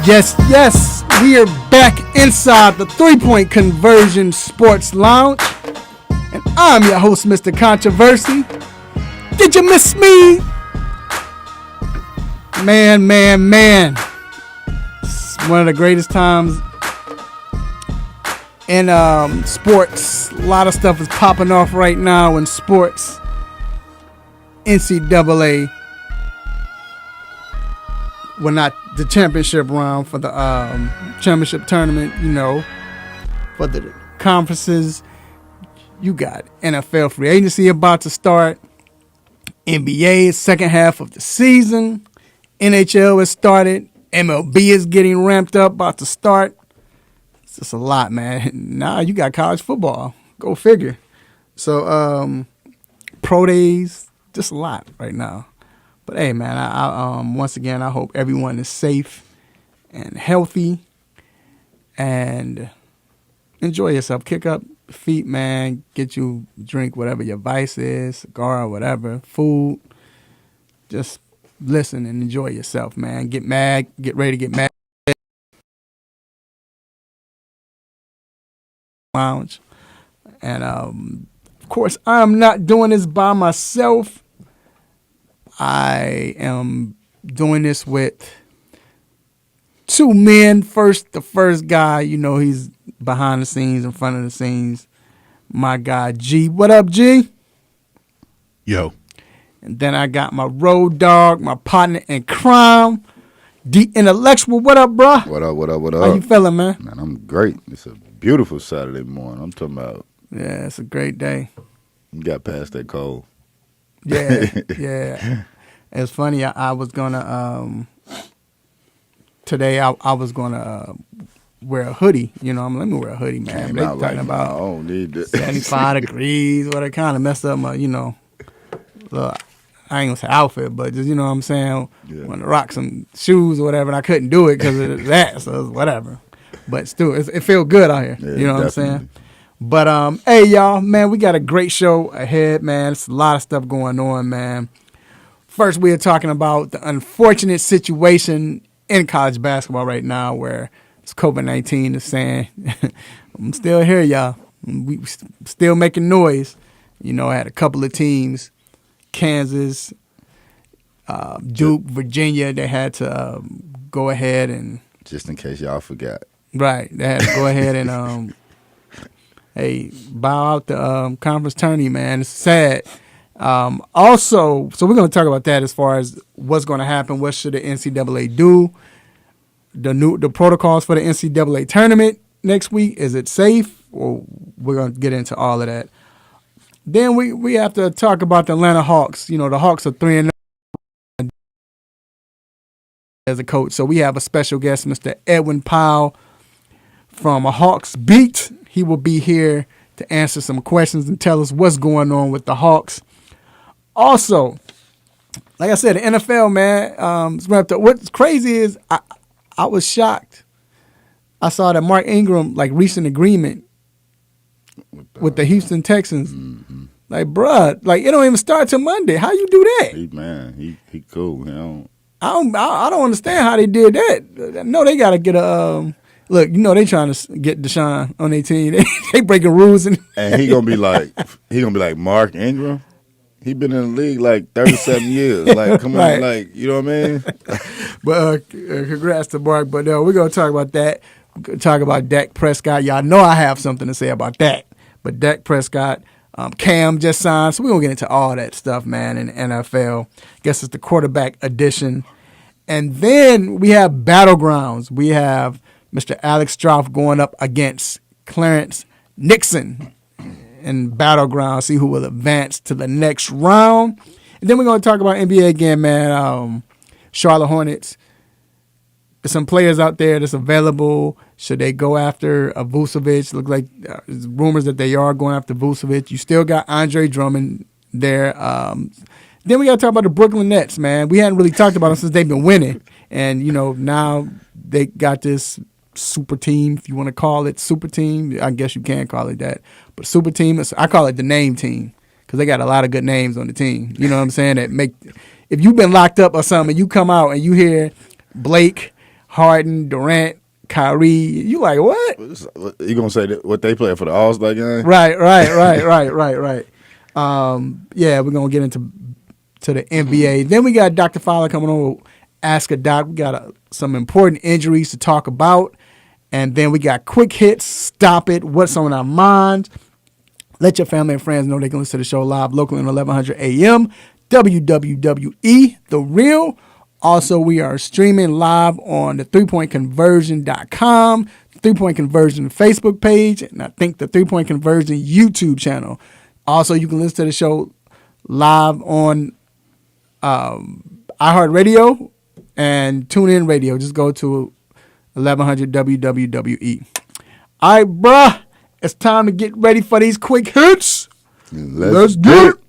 Yes, we are back inside the 3-Point Conversion Sports Lounge. And I'm your host, Mr. Controversy. Did you miss me? Man. It's one of the greatest times in sports. A lot of stuff is popping off right now in sports. NCAA. Well, not the championship round, for the championship tournament, for the conferences. You got NFL free agency about to start. NBA second half of the season. NHL has started. MLB is getting ramped up, about to start. It's just a lot, man. Now you got college football. Go figure. So, pro days, just a lot right now. But hey, man, I once again, I hope everyone is safe and healthy and enjoy yourself. Kick up your feet, man. Get you drink whatever your vice is, cigar, whatever, food. Just listen and enjoy yourself, man. Get ready to get mad. Lounge. And of course, I'm not doing this by myself. I am doing this with two men. The first guy, he's behind the scenes, in front of the scenes. My guy, G. What up, G? Yo. And then I got my road dog, my partner in crime, the intellectual. What up, bro? What up? How you feeling, man? Man, I'm great. It's a beautiful Saturday morning. I'm talking about. Yeah, it's a great day. You got past that cold. Yeah. It's funny. I was gonna today. I was gonna wear a hoodie. Let me wear a hoodie, man. They talking about I don't need this. 75 degrees. What it kind of messed up my, I ain't gonna say outfit, but just what I'm saying. Yeah. Want to rock some shoes or whatever, and I couldn't do it because of that. So it's whatever. But still, it feels good out here. Yeah, What I'm saying. But hey, y'all, man, we got a great show ahead, man. It's a lot of stuff going on, man. First, we are talking about the unfortunate situation in college basketball right now, where it's COVID-19 is saying, "I'm still here, y'all. We still making noise." I had a couple of teams, Kansas, Duke, Virginia. They had to go ahead and, just in case y'all forgot. Right, they had to go ahead and hey, bow out the conference tourney, man. It's sad. Also, so we're going to talk about that as far as what's going to happen. What should the NCAA do? The protocols for the NCAA tournament next week. Is it safe? Or we're going to get into all of that. Then we have to talk about the Atlanta Hawks. The Hawks are 3-0 as a coach. So we have a special guest, Mr. Edwin Powell from a Hawks Beat. He will be here to answer some questions and tell us what's going on with the Hawks. Also, like I said, the NFL, man, is wrapped up. What's crazy is I was shocked. I saw that Mark Ingram reached an agreement with the Houston Texans. Mm-hmm. Bruh, it don't even start till Monday. How you do that? He cool. I don't understand how they did that. No, they gotta get a look. They trying to get Deshaun on their team. They breaking rules and he gonna be like Mark Ingram. He been in the league 37 years. Come on, right. You know what I mean? But congrats to Mark. But we're gonna talk about that. We're gonna talk about Dak Prescott. Y'all know I have something to say about that. But Dak Prescott, Cam just signed, so we're gonna get into all that stuff, man. In the NFL, guess it's the quarterback edition. And then we have battlegrounds. We have Mr. Alex Strouf going up against Clarence Nixon in battleground, see who will advance to the next round. And then we're going to talk about NBA again, man. Charlotte Hornets. There's some players out there that's available. Should they go after Vucevic? Look like there's rumors that they are going after Vucevic. You still got Andre Drummond there. Then we got to talk about the Brooklyn Nets, man. We hadn't really talked about them since they've been winning. And, now they got this super team, if you want to call it super team. I guess you can call it that. But super team, I call it the name team because they got a lot of good names on the team. You know what I'm saying? That make, if you've been locked up or something, you come out and you hear Blake, Harden, Durant, Kyrie. You like what? You gonna say that what they play for the All-Star game? Right. Yeah, we're gonna get into the NBA. Then we got Dr. Fowler coming on. Ask a Doc. We got some important injuries to talk about, and then we got quick hits. Stop it. What's on our minds? Let your family and friends know they can listen to the show live locally on 1100 AM, WWWE, The Real. Also, we are streaming live on the 3pointconversion.com, 3-Point Conversion Facebook page, and I think the 3-Point Conversion YouTube channel. Also, you can listen to the show live on iHeartRadio and TuneIn Radio. Just go to 1100 WWWE. All right, bruh. It's time to get ready for these quick hits. Let's get it.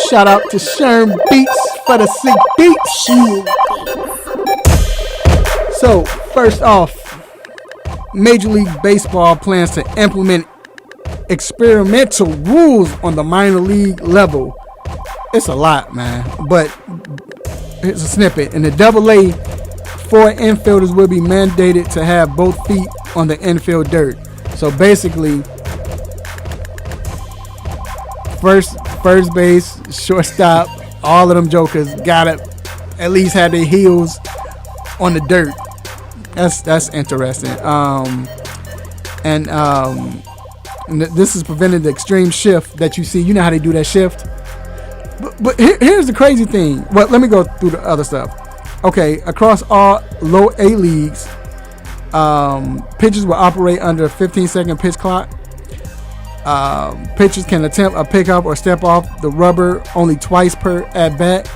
Shout out to Sherm Beats for the sick beats. So, first off, Major League Baseball plans to implement experimental rules on the minor league level. It's a lot, man, but here's a snippet. In the AA, 4 infielders will be mandated to have both feet on the infield dirt. So basically, first base, shortstop, all of them jokers gotta at least have their heels on the dirt. That's interesting. And this is preventing the extreme shift that you see. You know how they do that shift. But here's the crazy thing. Well, let me go through the other stuff. Okay, across all low A leagues, pitchers will operate under a 15-second pitch clock. Pitchers can attempt a pickup or step off the rubber only twice per at bat.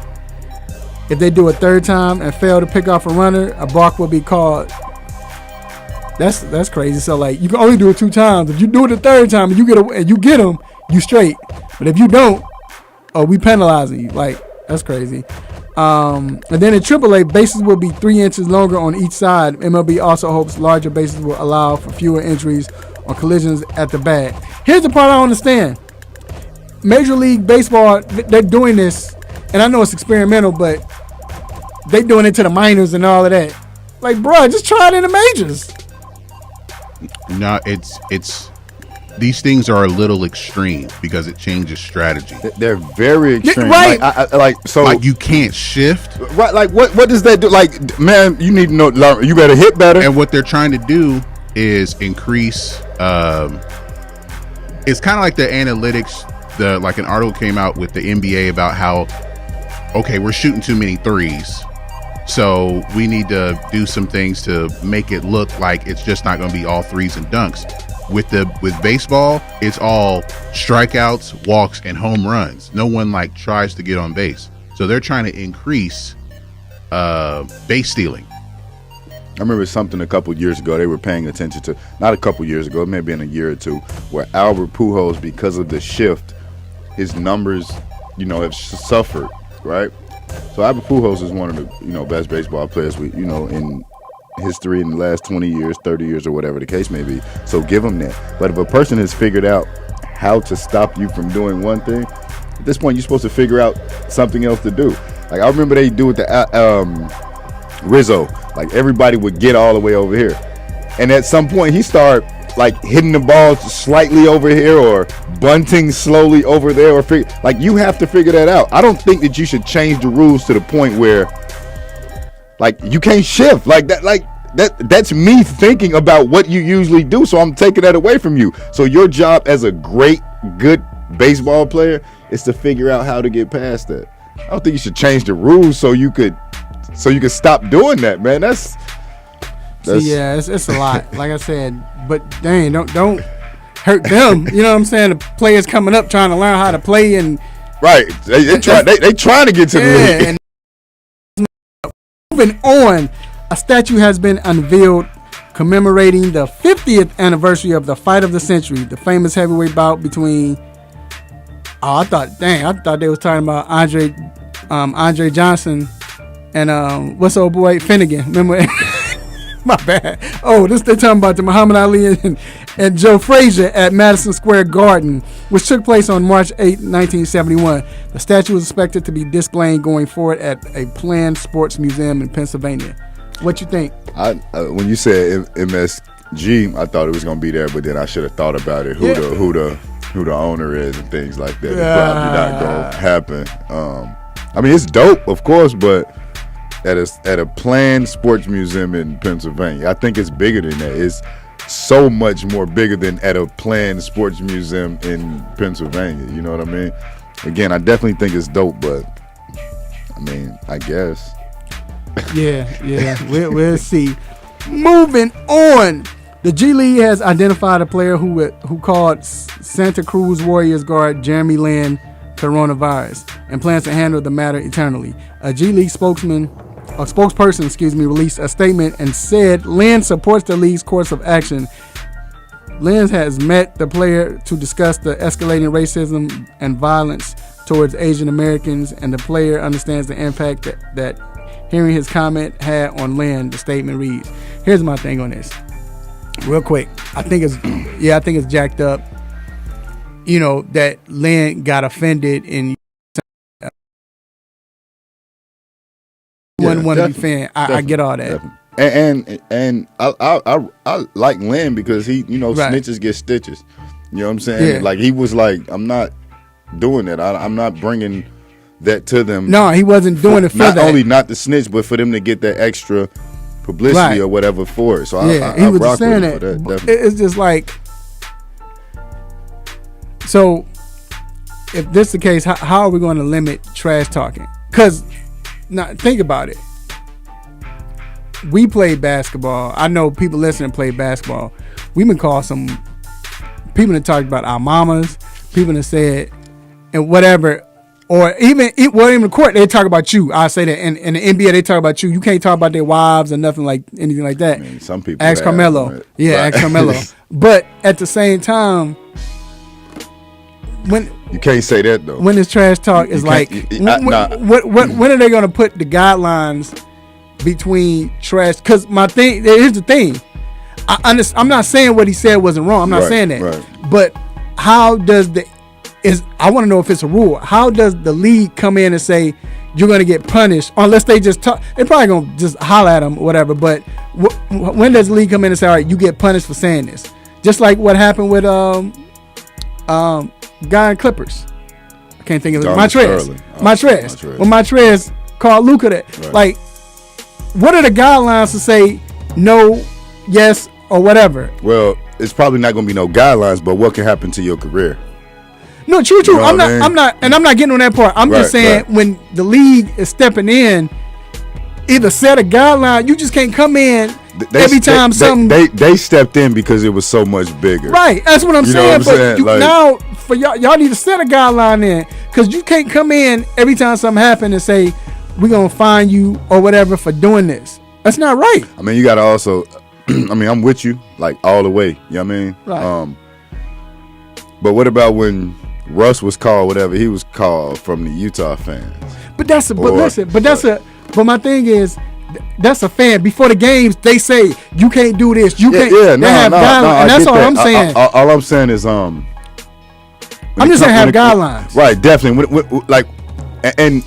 If they do a third time and fail to pick off a runner, a balk will be called. That's crazy. So like you can only do it 2 times. If you do it the third time and you get them, you straight. But if you don't, we penalizing you. Like that's crazy. And then in AAA, bases will be 3 inches longer on each side. MLB also hopes larger bases will allow for fewer injuries on collisions at the bat. Here's the part I don't understand. Major League Baseball, they're doing this, and I know it's experimental, but they doing it to the minors and all of that. Like, bro, just try it in the majors. No, it's these things are a little extreme because it changes strategy. They're very extreme. Right. Like you can't shift. Right. Like what does that do? Like, man, you need to know. You better hit better. And what they're trying to do is increase. It's kind of like the analytics. Like an article came out with the NBA about how, okay, we're shooting too many threes. So we need to do some things to make it look like it's just not going to be all threes and dunks. With baseball, it's all strikeouts, walks, and home runs. No one like tries to get on base. So they're trying to increase base stealing. I remember something a couple years ago they were paying attention to. Not a couple years ago, it may have been a year or two, where Albert Pujols, because of the shift, his numbers, have suffered, right? So Albert Pujols is one of the, best baseball players in history in the last 20 years, 30 years, or whatever the case may be. So give him that. But if a person has figured out how to stop you from doing one thing, at this point you're supposed to figure out something else to do. Like I remember they do with the Rizzo. Like everybody would get all the way over here, and at some point he started like hitting the ball slightly over here or bunting slowly over there, or like you have to figure that out. I don't think that you should change the rules to the point where like you can't shift like that. Like that's me thinking about what you usually do, so I'm taking that away from you. So your job as a good baseball player is to figure out how to get past that. I don't think you should change the rules so you could stop doing that, man. That's yeah, it's a lot. Like I said, but dang, don't hurt them. You know what I'm saying? The players coming up trying to learn how to play and right. They trying to get to the league. And moving on, a statue has been unveiled commemorating the 50th anniversary of the fight of the century, the famous heavyweight bout between. I thought they was talking about Andre Johnson and what's old boy Finnegan. Remember? My bad. Oh, they're talking about the Muhammad Ali and Joe Frazier at Madison Square Garden, which took place on March 8, 1971. The statue is expected to be displayed going forward at a planned sports museum in Pennsylvania. What you think? When you said MSG, I thought it was gonna be there, but then I should have thought about it. Who the owner is and things like that. It's probably not gonna happen. I mean, it's dope, of course, but at a planned sports museum in Pennsylvania, I think it's bigger than that. It's so much more bigger than at a planned sports museum in Pennsylvania. You know what I mean? Again, I definitely think it's dope, but I mean, I guess. Yeah. We'll see. Moving on. The G League has identified a player who called Santa Cruz Warriors guard Jeremy Lin coronavirus and plans to handle the matter internally. A G League spokesperson, released a statement and said Lin supports the league's course of action. Lin has met the player to discuss the escalating racism and violence towards Asian Americans, and the player understands the impact that hearing his comment had on Lin. The statement reads, here's my thing on this. Real quick. I think it's jacked up, that Lin got offended and wouldn't want to be fan. I get all that. Definitely. And I like Lin because he, snitches get stitches. You know what I'm saying? Yeah. Like, he was like, I'm not doing that. I'm not bringing that to them. No, he wasn't doing it for not that. only not to snitch, but for them to get that extra publicity or whatever for it. So I he was rock just saying with that. definitely. It's just like, so if this is the case, how are we going to limit trash talking? Because now think about it. We played basketball. I know people listening play basketball. We've been called some people that talked about our mamas. People that said and whatever. Or even in the court, they talk about you. I say that in the NBA, they talk about you. You can't talk about their wives or anything like that. I mean, some people ask Carmelo. Right. Ask Carmelo. But at the same time, when you can't say that though. When it's trash talk, it's like when are they going to put the guidelines between trash? Because here's the thing. I'm not saying what he said wasn't wrong. I'm not saying that. Right. But how does I want to know if it's a rule. How does the league come in and say you're going to get punished unless they just talk? They're probably going to just holler at them or whatever. But when does the league come in and say, all right, you get punished for saying this? Just like what happened with guy in Clippers. I can't think of it. Montrez. When Montrez called Luka that. Right. Like, what are the guidelines to say no, yes, or whatever? Well, it's probably not going to be no guidelines, but what can happen to your career? No, true. You know I'm not getting on that part. I'm just saying when the league is stepping in, either set a guideline. You just can't come in every time something. They stepped in because it was so much bigger. Right. That's what I'm saying. What I'm saying? Now for y'all need to set a guideline in, because you can't come in every time something happens and say we're gonna fine you or whatever for doing this. That's not right. I mean, you got to also. I mean, I'm with you like all the way. You know what I mean? Right. But what about when Russ was called whatever he was called from the Utah fans? But my thing is, that's a fan. Before the games, they say you can't do this. You can't. Yeah, they have guidelines, and that's all I'm saying. All I'm saying is, I'm just saying have guidelines. Right, definitely. And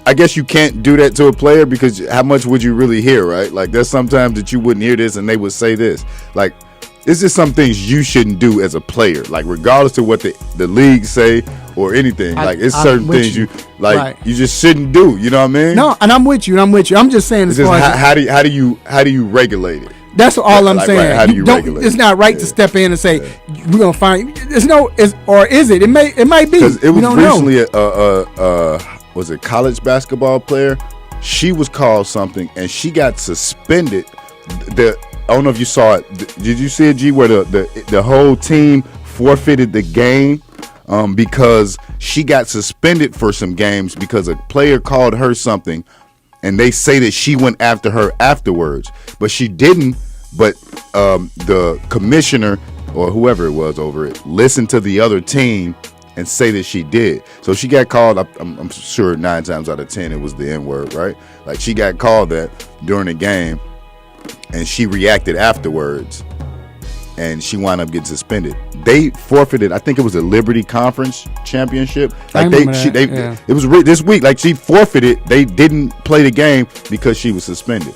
I guess you can't do that to a player because how much would you really hear, right? Like, there's sometimes that you wouldn't hear this and they would say this. Like, it's just some things you shouldn't do as a player. Like, regardless of what the league say or anything. It's certain things you just shouldn't do. You know what I mean? No, and I'm with you. I'm just saying, as far as how do you regulate it? That's all I'm saying. Right, how do you regulate? It's not right to step in and say we're gonna find. Is it? It might be. Because it was recently was a college basketball player. She was called something and she got suspended. I don't know if you saw it. Did you see it, G? Where the whole team forfeited the game because she got suspended for some games because a player called her something. And they say that she went after her afterwards, but she didn't. But the commissioner or whoever it was over it listened to the other team and say that she did. So she got called. I'm sure 9 times out of 10 it was the N-word, right? Like, she got called that during the game, and she reacted afterwards, and she wound up getting suspended. They forfeited. I think it was a Liberty Conference championship. Like it was this week. Like she forfeited. They didn't play the game because she was suspended.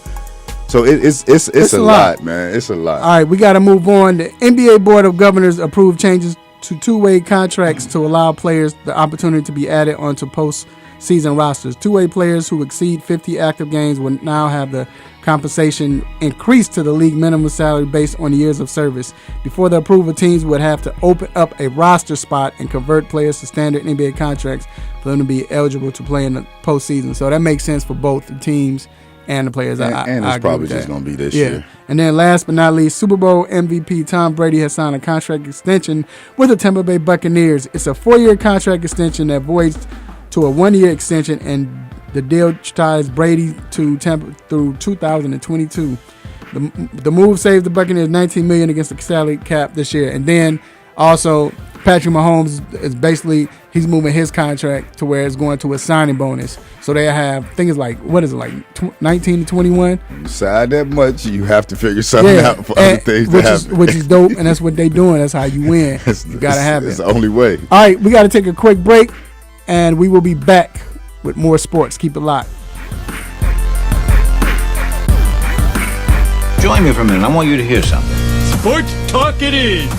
So it's a lot, man. It's a lot. All right, we got to move on. The NBA Board of Governors approved changes to two-way contracts to allow players the opportunity to be added onto postseason rosters. Two-way players who exceed 50 active games will now have the compensation increased to the league minimum salary based on years of service. Before the approval, teams would have to open up a roster spot and convert players to standard NBA contracts for them to be eligible to play in the postseason. So that makes sense for both the teams and the players. And it's probably just going to be this year. And then last but not least, Super Bowl MVP Tom Brady has signed a contract extension with the Tampa Bay Buccaneers. It's a 4-year contract extension that voids to a 1-year extension, and the deal ties Brady to Tampa through 2022. The move saves the Buccaneers $19 million against the salary cap this year. And then also Patrick Mahomes is basically, he's moving his contract to where it's going to a signing bonus. So they have, I think it's like, what is it, like 19 to 21? Inside that much, you have to figure something out for other things to happen. Which is dope, and that's what they're doing. That's how you win. You got to have it. It's the only way. All right, we got to take a quick break, and we will be back with more sports. Keep it locked. Join me for a minute. I want you to hear something. Sports Talk it is.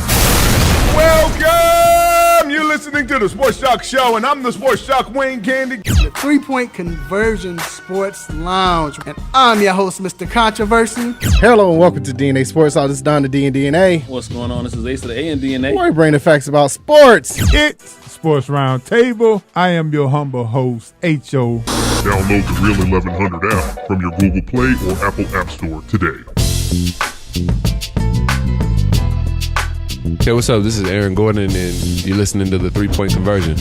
Welcome! You're listening to the Sports Shock Show, and I'm the Sports Shock Wayne Candy. The 3-Point Conversion Sports Lounge. And I'm your host, Mr. Controversy. Hello and welcome to DNA Sports. This is Don the D and DNA. What's going on? This is Ace of the A and DNA. Where we bring the facts about sports. It's Sports Round Table. I am your humble host, H.O. Download the Real 1100 app from your Google Play or Apple App Store today. Hey, what's up? This is Aaron Gordon, and you're listening to the 3-Point Conversion.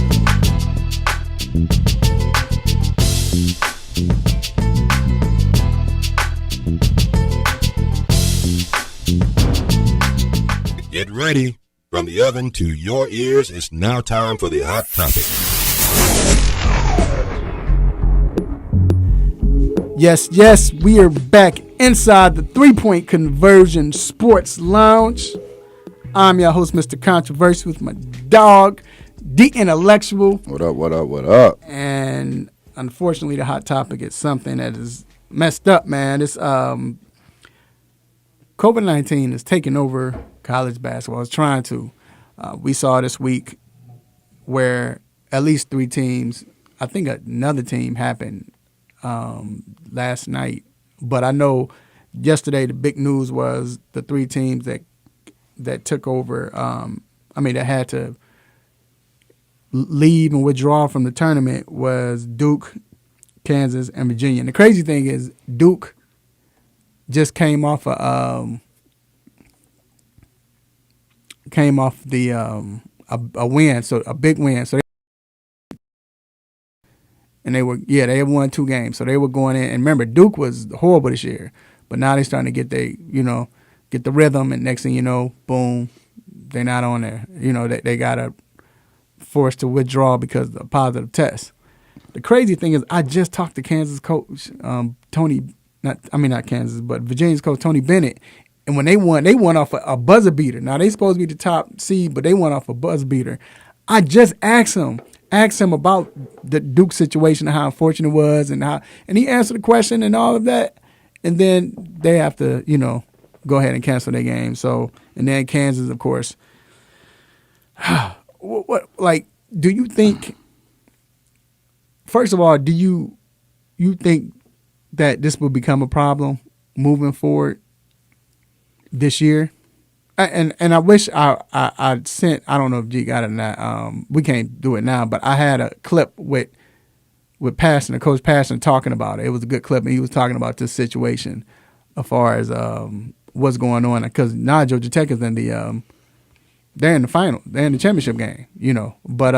Get ready. From the oven to your ears, it's now time for the Hot Topic. Yes, we are back inside the 3-Point Conversion Sports Lounge. I'm your host, Mr. Controversy, with my dog, the Intellectual. What up? And unfortunately, the hot topic is something that is messed up, man. This COVID-19 is taking over college basketball. It's trying to. We saw this week where at least 3 teams, I think another team happened last night. But I know yesterday the big news was the 3 teams that took over, that had to leave and withdraw from the tournament was Duke, Kansas, and Virginia. And the crazy thing is Duke just came off a win, so a big win. So they had won 2 games, so they were going in. And remember, Duke was horrible this year, but now they're starting to get the rhythm, and next thing you know, boom, they're not on there. They got forced to withdraw because of a positive test. The crazy thing is, I just talked to Kansas coach not Kansas, but Virginia's coach Tony Bennett, and when they won off a buzzer beater. Now they supposed to be the top seed, but they won off a buzzer beater. I just asked him about the Duke situation and how unfortunate it was, and he answered the question and all of that, and then they have to go ahead and cancel their game. So, and then Kansas, of course. Do you think? First of all, do you think that this will become a problem moving forward this year? And I wish I sent. I don't know if G got it or not. We can't do it now, but I had a clip with Passon, Coach Passon, talking about it. It was a good clip, and he was talking about this situation as far as what's going on, because now Georgia Tech is in the they're in the final, they're in the championship game, But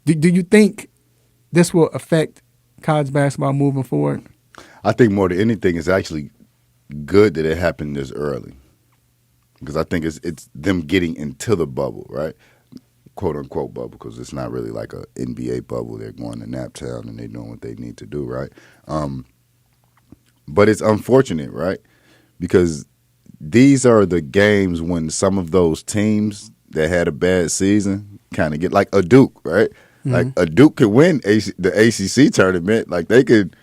do you think this will affect college basketball moving forward? I think more than anything, it's actually good that it happened this early, because I think it's them getting into the bubble, right? "Quote unquote" bubble, because it's not really like a NBA bubble. They're going to Naptown and they're doing what they need to do, right? But it's unfortunate, right? because these are the games when some of those teams that had a bad season kind of get like a Duke, right? Mm-hmm. Like a Duke could win the ACC tournament. Like they could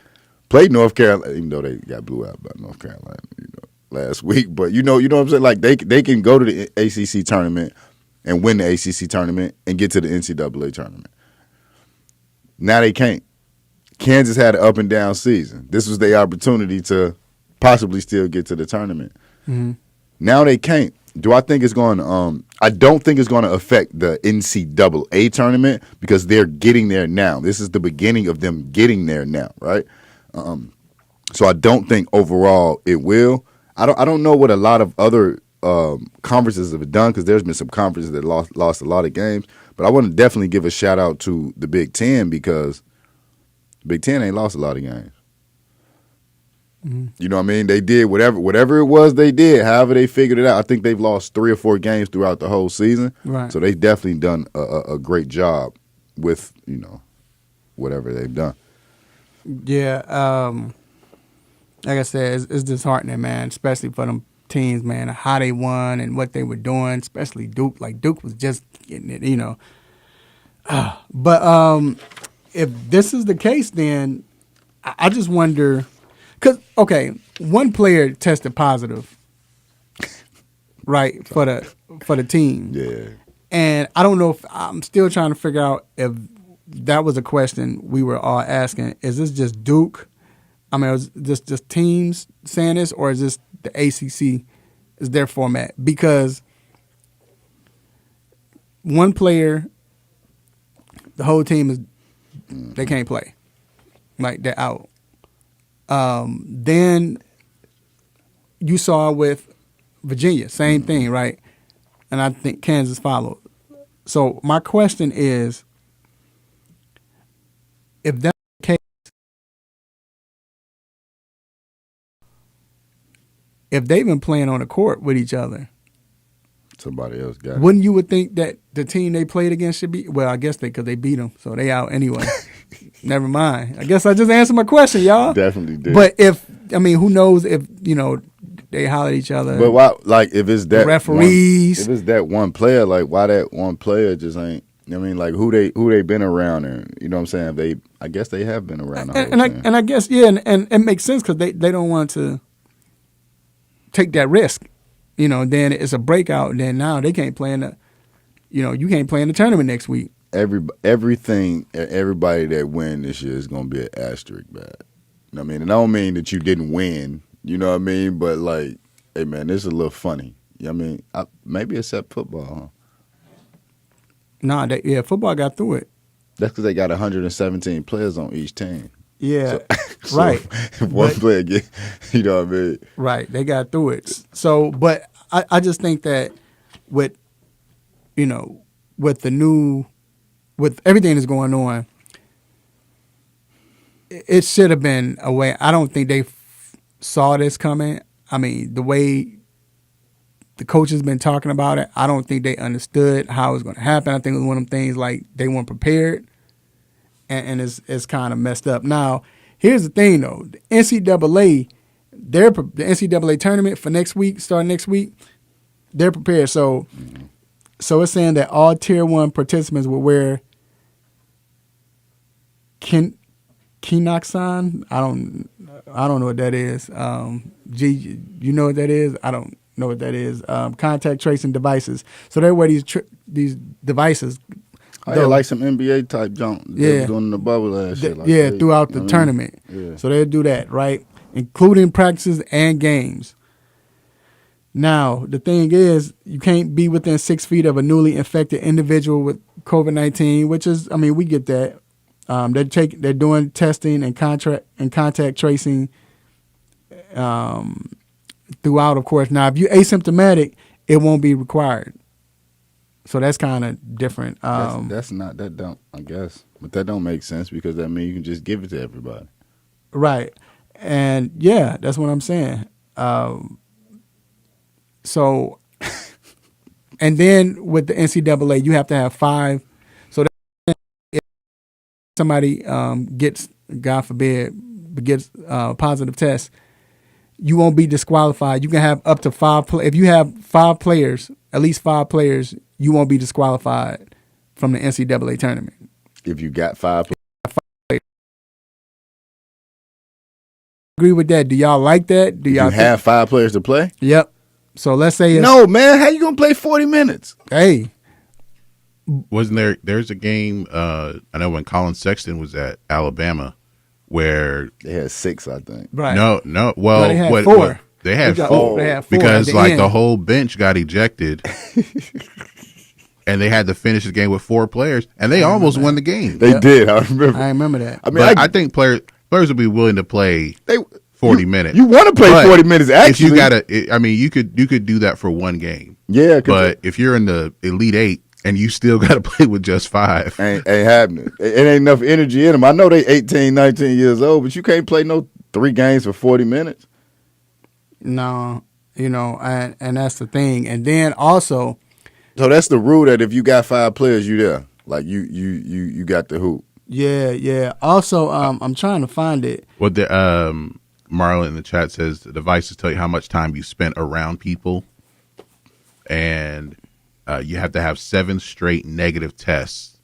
play North Carolina, even though they got blew out by North Carolina, last week. But you know what I'm saying? Like they can go to the ACC tournament and win the ACC tournament and get to the NCAA tournament. Now they can't. Kansas had an up and down season. This was their opportunity to possibly still get to the tournament. Mm-hmm. Now they can't. Do I think it's going to I don't think it's going to affect the NCAA tournament because they're getting there now. This is the beginning of them getting there now, right? So I don't think overall it will. I don't know what a lot of other conferences have done because there's been some conferences that lost a lot of games. But I want to definitely give a shout out to the Big Ten because Big Ten ain't lost a lot of games. Mm-hmm. You know what I mean? They did whatever it was they did, however they figured it out. I think they've lost 3 or 4 games throughout the whole season. Right. So they've definitely done a great job with, whatever they've done. Yeah. Like I said, it's disheartening, man, especially for them teams, man, how they won and what they were doing, especially Duke. Like, Duke was just getting it, But if this is the case, then I just wonder – because, okay, one player tested positive, right, for the team. Yeah. And I don't know if – I'm still trying to figure out if that was a question we were all asking. Is this just Duke? I mean, is this just teams saying this, or is this the ACC is their format? Because one player, the whole team is they can't play, like they're out. Then you saw with Virginia, same thing, right? And I think Kansas followed. So my question is, if that's the case, if they've been playing on the court with each other, somebody else got it. Wouldn't you would think that the team they played against should be? Well, I guess because they beat them, so they out anyway. Never mind. I guess I just answered my question, y'all. Definitely did. But who knows if they holler at each other? But why? Like, if it's that referees, if it's that one player, like, why that one player just ain't? I mean, like, who they been around, and you know what I'm saying? I guess they have been around. And I guess and it makes sense because they don't want to take that risk. Then it's a breakout. Then now they can't play in the, you can't play in the tournament next week. Everybody that win this year is gonna be an asterisk bad. You know what I mean? And I don't mean that you didn't win. You know what I mean? But like, hey man, this is a little funny. You know what I mean? Maybe except football, huh? Football got through it. That's because they got 117 players on each team. Yeah, so right. If one player get, you know what I mean? Right, they got through it. So, but I just think that with with everything that's going on, it should have been a way. I don't think they saw this coming. I mean, the way the coach has been talking about it, I don't think they understood how it was going to happen. I think it was one of them things like they weren't prepared, and it's kind of messed up. Now, here's the thing, though. The NCAA, the NCAA tournament for next week, starting next week, they're prepared. So it's saying that all Tier 1 participants will wear Kinoxon. I don't know what that is. G, you know what that is? I don't know what that is. Contact tracing devices. So they wear these devices. Like some NBA type jump. They were doing the bubble last year. Throughout the tournament. Yeah. So they'll do that, right? Including practices and games. Now, the thing is, you can't be within 6 feet of a newly infected individual with COVID-19, which is, I mean, we get that. They're doing testing and contact tracing throughout, of course. Now, if you're asymptomatic, it won't be required. So that's kind of different. That's not that don't I guess, but that don't make sense because that means you can just give it to everybody. Right, and yeah, that's what I'm saying. So, and then with the NCAA, you have to have 5. So that if somebody gets, God forbid, gets a positive test, you won't be disqualified. You can have up to 5. If you have 5 players, at least 5 players, you won't be disqualified from the NCAA tournament. If you got 5 players. Agree with that? Do y'all like that? Do y'all have 5 players to play? Yep. So let's say no, man. How you gonna play 40 minutes? Hey, wasn't there? There's a game. I know when Colin Sexton was at Alabama, where they had 6, I think. Right. No. Well, they had 4. They had 4 because the whole bench got ejected, and they had to finish the game with 4 players, and they almost won the game. They did. I remember. I remember that. I mean, I think players would be willing to play 40 minutes. You want to play 40 minutes? Actually, if you you could do that for one game. Yeah, but if you're in the Elite 8 and you still got to play with just 5, ain't happening. It ain't enough energy in them. I know they 18, 19 years old, but you can't play no 3 games for 40 minutes. No, and that's the thing. And then also, so that's the rule that if you got 5 players, you there. Like you got the hoop. Yeah. Also, I'm trying to find it. Well, the Marlon in the chat says the devices tell you how much time you spent around people, and you have to have 7 straight negative tests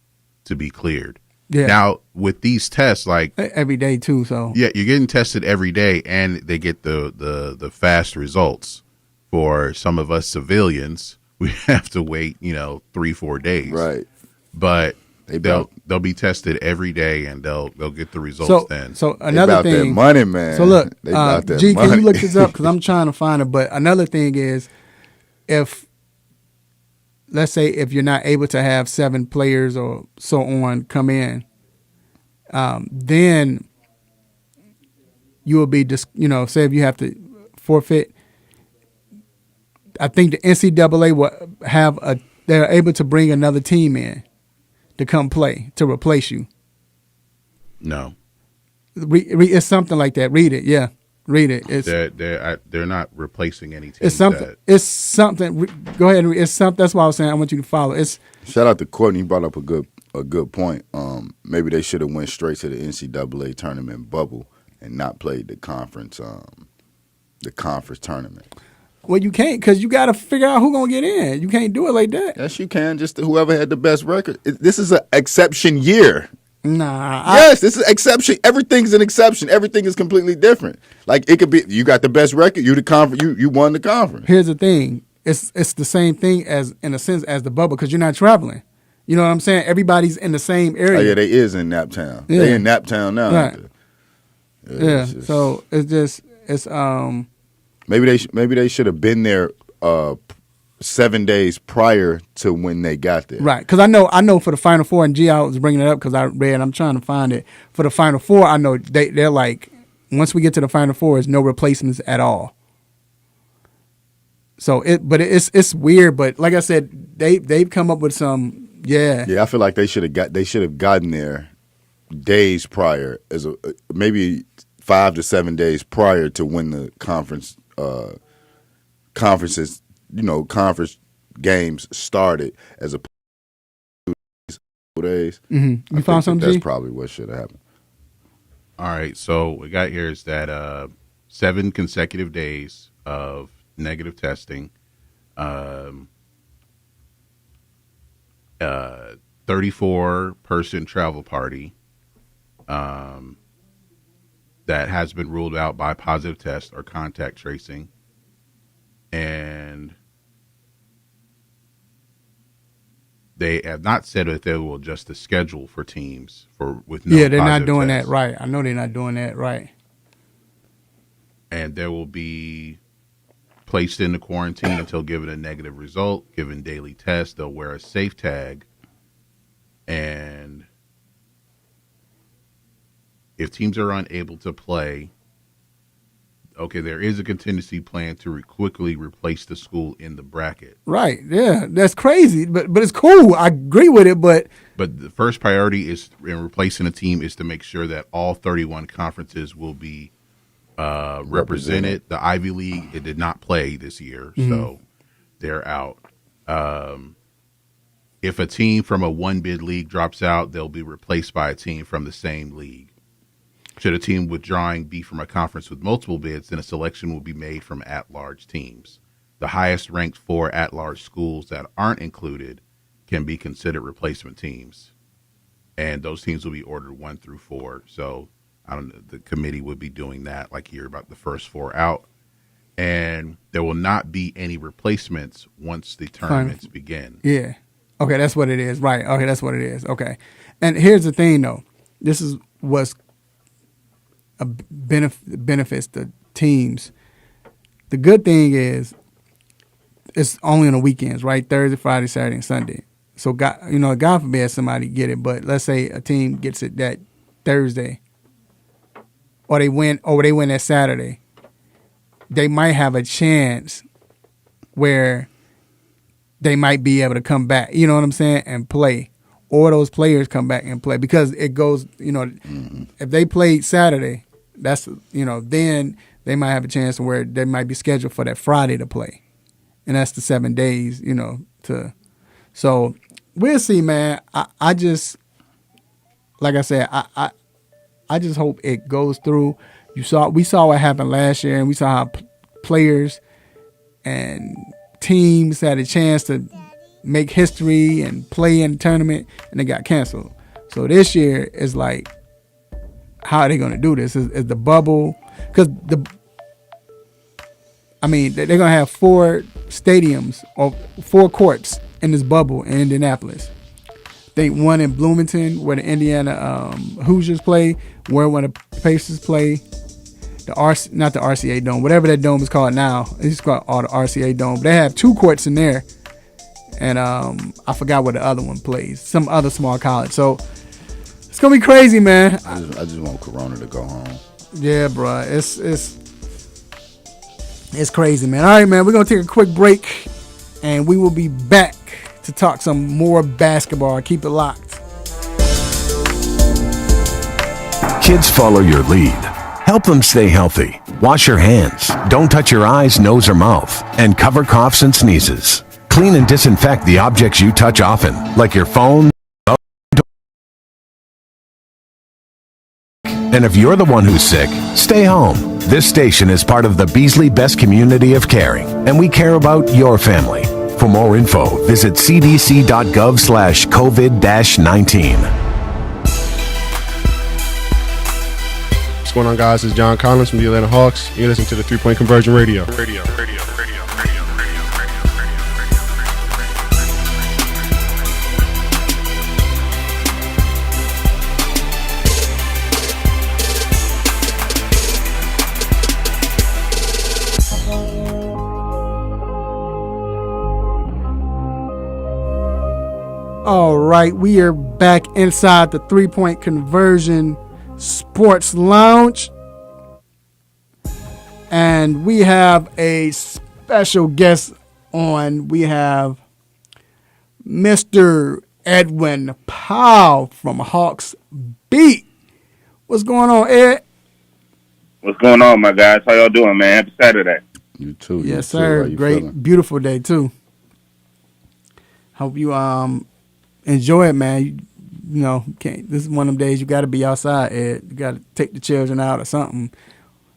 to be cleared. Yeah. Now, with these tests, like every day too, so yeah, you're getting tested every day, and they get the fast results. For some of us civilians, we have to wait, 3-4 days. Right. But they'll be tested every day, and they'll get the results then. So another thing, that money, man. So look, G, can you look this up because I'm trying to find it. But another thing is, let's say if you're not able to have 7 players or so on come in, then you will be just say if you have to forfeit. I think the NCAA will they're able to bring another team in to come play to replace you. No, it's something like that. Read it, yeah, read it. It's they're not replacing any team. It's something. It's something. Go ahead and read. It's something. That's why I was saying I want you to follow. It's shout out to Courtney. He brought up a good point. Maybe they should have went straight to the NCAA tournament bubble and not played the conference tournament. Well, you can't because you got to figure out who's going to get in. You can't do it like that. Yes, you can. Just whoever had the best record. This is an exception year. Nah. Yes, this is exception. Everything's an exception. Everything is completely different. Like it could be you got the best record. You the conference. You won the conference. Here's the thing. It's the same thing as in a sense as the bubble because you're not traveling. You know what I'm saying? Everybody's in the same area. Oh yeah, they is in Naptown. Yeah. They in Naptown now. Right. Yeah. So it's Maybe they should have been there 7 days prior to when they got there. Right, because I know for the Final Four, and G, I was bringing it up because I read. I'm trying to find it for the Final Four. I know they're like once we get to the Final Four, there's no replacements at all. So it's weird, but like I said, they've come up with some I feel like they should have gotten there days prior maybe 5 to 7 days prior to when the conferences conference games started as opposed to 2 days. Mm-hmm. You found something? That's probably what should have happened. All right, so what we got here is that 7 consecutive days of negative testing, 34-person travel party that has been ruled out by positive test or contact tracing, and they have not said that they will adjust the schedule for teams with no. Yeah, they're not doing tests. that right. I know they're not doing that right. And there will be placed into quarantine until given a negative result, given daily tests. They'll wear a safe tag, and if teams are unable to play, there is a contingency plan to quickly replace the school in the bracket. Right, yeah, that's crazy, but it's cool. I agree with it, but the first priority is in replacing a team is to make sure that all 31 conferences will be represented. The Ivy League, it did not play this year, so they're out. If a team from a one-bid league drops out, they'll be replaced by a team from the same league. Should a team withdrawing be from a conference with multiple bids, then a selection will be made from at-large teams. The highest ranked 4 at-large schools that aren't included can be considered replacement teams. And those teams will be ordered 1 through 4. So I don't know, the committee would be doing that, like here about the first 4 out. And there will not be any replacements once the tournaments begin. Yeah. Okay, that's what it is. Right. Okay, that's what it is. Okay. And here's the thing, though. This is what's a benefits the teams. The good thing is it's only on the weekends, right? Thursday, Friday, Saturday, and Sunday. So, God forbid somebody get it, but let's say a team gets it that Thursday, or they win that Saturday. They might have a chance where they might be able to come back, you know what I'm saying, and play. Or those players come back and play because it goes, if they played Saturday, that's, then they might have a chance where they might be scheduled for that Friday to play. And that's the 7 days, so we'll see, man. I just, like I said, I just hope it goes through. We saw what happened last year, and we saw how players and teams had a chance to make history and play in the tournament, and they got canceled. So this year is like, how are they going to do this? Is the bubble? Because they're going to have 4 stadiums or 4 courts in this bubble in Indianapolis. They one in Bloomington where the Indiana Hoosiers play, where one of the Pacers play. Not the RCA Dome, whatever that dome is called now. It's called the RCA Dome. But they have 2 courts in there, and I forgot where the other one plays. Some other small college. So it's gonna be crazy, man. I just want Corona to go home. Yeah, bro. It's crazy, man. All right, man. We're gonna take a quick break, and we will be back to talk some more basketball. Keep it locked. Kids follow your lead. Help them stay healthy. Wash your hands. Don't touch your eyes, nose, or mouth. And cover coughs and sneezes. Clean and disinfect the objects you touch often, like your phone. And if you're the one who's sick, stay home. This station is part of the Beasley Best Community of Caring, and we care about your family. For more info, visit cdc.gov/COVID-19. What's going on, guys? It's John Collins from the Atlanta Hawks. You're listening to the 3-Point Conversion Radio. All right, we are back inside the 3-Point Conversion Sports Lounge, and we have a special guest on. We have Mr. Edwin Powell from Hawks Beat. What's going on, Ed? What's going on, my guys? How y'all doing, man? Happy Saturday. You too. Yes, sir. Great, beautiful day too. Hope you enjoy it, man. This is one of them days you got to be outside, Ed. You got to take the children out or something.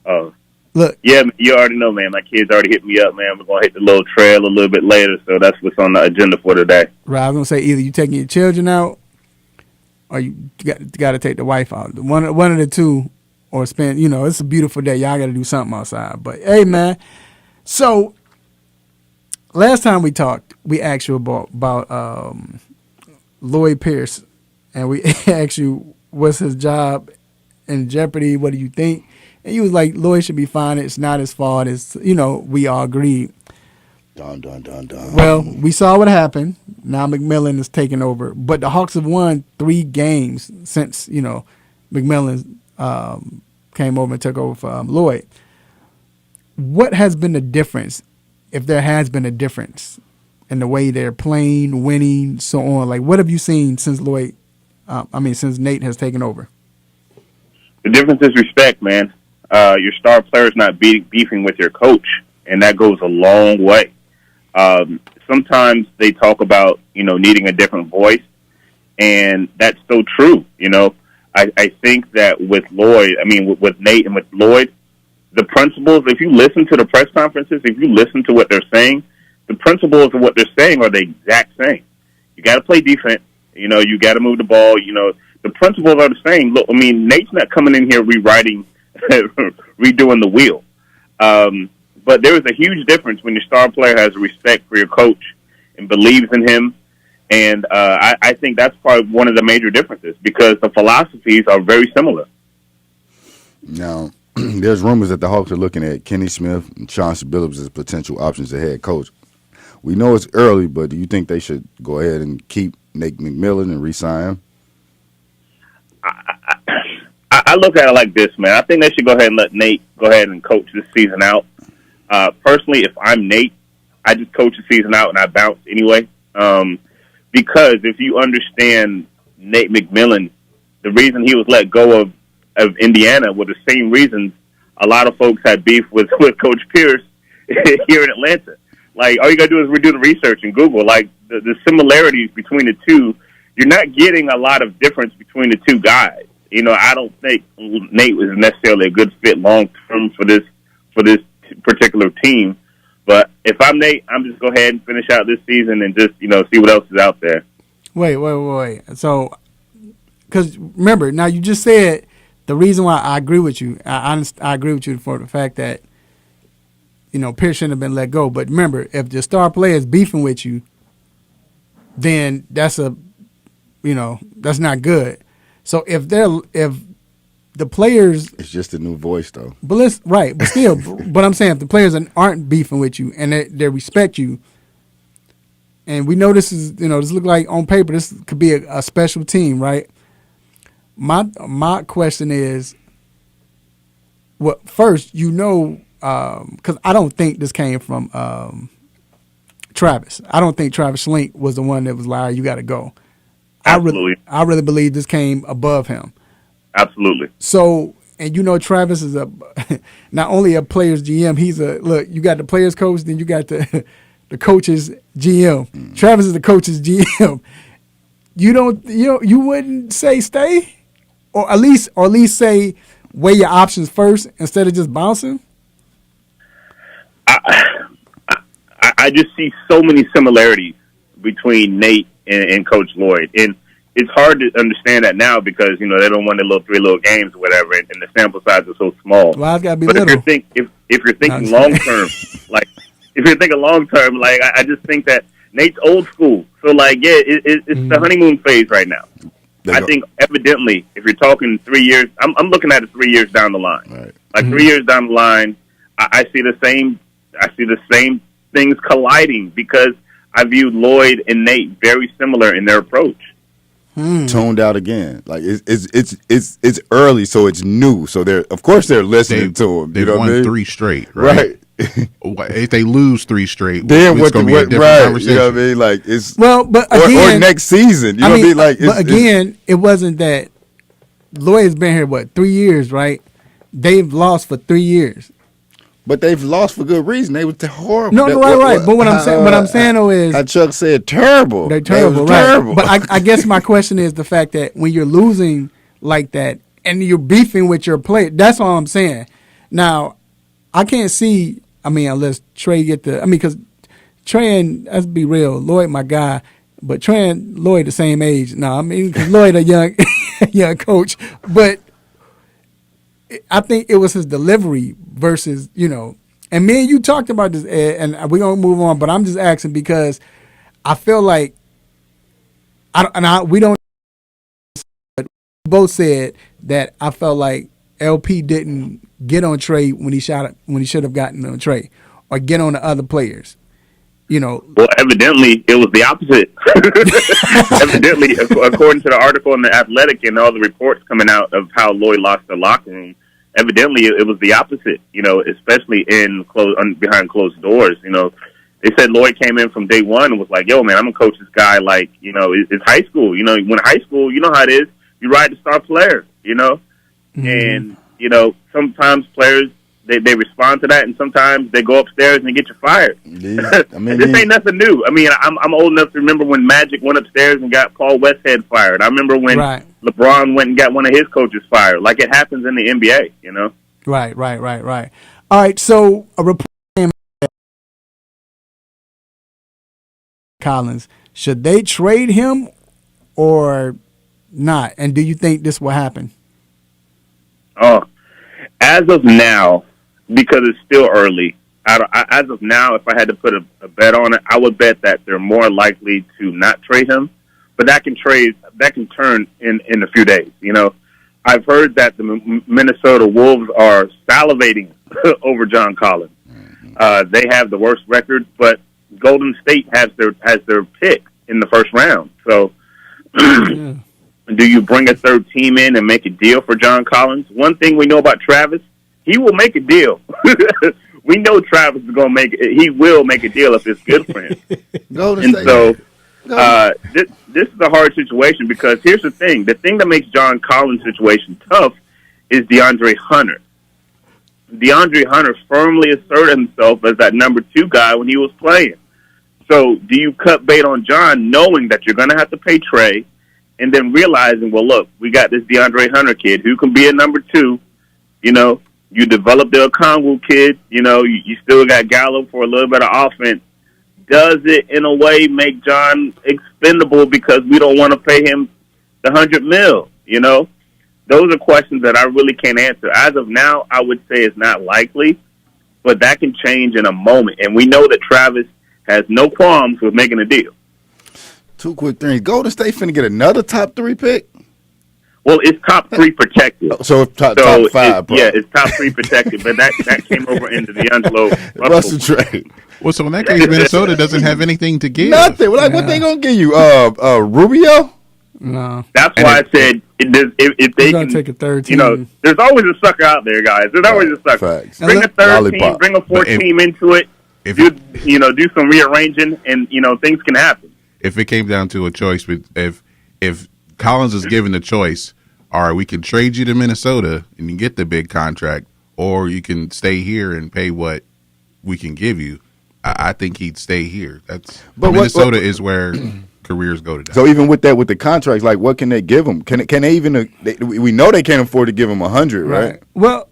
Oh, look. Yeah, you already know, man. My kids already hit me up, man. We're going to hit the little trail a little bit later, so that's what's on the agenda for today. Right, I was going to say either you taking your children out or you got to take the wife out. One of the two, or spend, it's a beautiful day. Y'all got to do something outside. But, hey, man, so last time we talked, we asked you about Lloyd Pierce. And we asked you, what's his job in jeopardy? What do you think? And you was like, Lloyd should be fine. It's not his fault. It's, we all agreed. Dun. Well, we saw what happened. Now McMillan is taking over. But the Hawks have won 3 games since, McMillan came over and took over for Lloyd. What has been the difference, if there has been a difference, in the way they're playing, winning, so on? Like, what have you seen since since Nate has taken over? The difference is respect, man. Your star player's not beefing with your coach, and that goes a long way. Sometimes they talk about, needing a different voice, and that's so true. I think that with with Nate and with Lloyd, the principles, if you listen to the press conferences, if you listen to what they're saying, the principles of what they're saying are the exact same. You got to play defense. You got to move the ball. The principles are the same. Look, Nate's not coming in here redoing the wheel. But there is a huge difference when your star player has respect for your coach and believes in him. And I think that's probably one of the major differences because the philosophies are very similar. Now, there's rumors that the Hawks are looking at Kenny Smith and Chauncey Billups as potential options as head coach. We know it's early, but do you think they should go ahead and keep Nate McMillan and re-sign him? I look at it like this, man. I think they should go ahead and let Nate go ahead and coach this season out. Personally, if I'm Nate, I just coach the season out and I bounce anyway. Because if you understand Nate McMillan, the reason he was let go of Indiana were the same reasons a lot of folks had beef with Coach Pierce here in Atlanta. Like, all you got to do is redo the research and Google. Like, the similarities between the two, you're not getting a lot of difference between the two guys. I don't think Nate was necessarily a good fit long-term for this particular team. But if I'm Nate, I'm just go ahead and finish out this season and just, see what else is out there. Wait. So, because remember, now you just said the reason why I agree with you. I agree with you for the fact that, Pierce shouldn't have been let go. But remember, if the star player is beefing with you, then that's that's not good. So if the players, it's just a new voice though. But still, but I'm saying if the players aren't beefing with you and they respect you, and we know this is this look like on paper this could be a special team, right? My question is, first because I don't think this came from Travis. I don't think Travis Schlink was the one that was like, you got to go. Absolutely. I really believe this came above him. Absolutely. So, and Travis is not only a player's GM, you got the player's coach, then you got the coach's GM. Travis is the coach's GM. You wouldn't say stay? Or at least say weigh your options first instead of just bouncing? I just see so many similarities between Nate and Coach Lloyd. And it's hard to understand that now because, they don't want the three little games or whatever, and the sample size is so small. Well, it's got to be but little. if you're thinking long-term, I just think that Nate's old school. So, it's the honeymoon phase right now. I think evidently, if you're talking 3 years, I'm looking at it 3 years down the line. Right. 3 years down the line, I see the same things colliding because I view Lloyd and Nate very similar in their approach. Toned out again, like it's early, so it's new. So they're listening to him. They've won 3 straight, right? If they lose 3 straight, then it's going to be a different conversation. You know what I mean? Like it's but again, or next season. You know what I mean? Like, but again, it wasn't that Lloyd's been here 3 years, right? They've lost for 3 years. But they've lost for good reason. They were horrible. No, right. But what I'm saying though is, how Chuck said, terrible. They're terrible, right? Terrible. But I guess my question is the fact that when you're losing like that and you're beefing with your player, that's all I'm saying. Now, I can't see. Unless Trey because Trey and let's be real, Lloyd my guy, but Trey and Lloyd the same age. No, because Lloyd a young coach, but I think it was his delivery versus, and me and you talked about this, Ed, and we're going to move on, but I'm just asking because I feel like, we both said that I felt like LP didn't get on Trey when he should have gotten on Trey or get on the other players. Well, evidently, it was the opposite. Evidently, according to the article in The Athletic and all the reports coming out of how Lloyd lost the locker room, evidently it was the opposite, especially behind closed doors. They said Lloyd came in from day one and was like, yo, man, I'm going to coach this guy like, it's high school. When high school, you know how it is. You ride the star player, And, sometimes players they respond to that, and sometimes they go upstairs and get you fired. This ain't nothing new. I mean, I'm old enough to remember when Magic went upstairs and got Paul Westhead fired. I remember when LeBron went and got one of his coaches fired. Like it happens in the NBA, you know? Right. All right, so a report came out Collins. Should they trade him or not? And do you think this will happen? Oh, as of now, because it's still early, as of now, if I had to put a bet on it, I would bet that they're more likely to not trade him. But that can turn in a few days. You know, I've heard that the Minnesota Wolves are salivating over John Collins. They have the worst record, but Golden State has their pick in the first round. So, do you bring a third team in and make a deal for John Collins? One thing we know about Travis, he will make a deal. We know Travis is going to make it. He will make a deal if it's good for him. This is a hard situation because here's the thing. The thing that makes John Collins' situation tough is DeAndre Hunter. DeAndre Hunter firmly asserted himself as that number 2 guy when he was playing. So do you cut bait on John knowing that you're going to have to pay Trey and then realizing, well, look, we got this DeAndre Hunter kid who can be a number 2, you know, you develop the Okongwu kid, you know, you still got Gallo for a little bit of offense. Does it, in a way, make John expendable because we don't want to pay him the $100 million, you know? Those are questions that I really can't answer. As of now, I would say it's not likely, but that can change in a moment. And we know that Travis has no qualms with making a deal. 2 quick things. Golden State finna get another top 3 pick? Well, it's top 3 protected. So it's top 5, bro. Yeah, it's top 3 protected, but that came over into the D'Angelo Russell trade. Well, so in that case, Minnesota doesn't have anything to give. Nothing. Like, what they gonna give you? Rubio? No. That's why I said if they can take a third team. You know, there's always a sucker out there, guys. There's always a sucker. Facts. Bring a third Lollipop. team, bring a 4th team into it. Do some rearranging, and things can happen. If it came down to a choice, if Collins is given the choice, all right, we can trade you to Minnesota and you get the big contract, or you can stay here and pay what we can give you. I think he'd stay here. Minnesota is where careers go to die. So even with the contracts, like what can they give him? Can they even? We know they can't afford to give him 100, right? Well,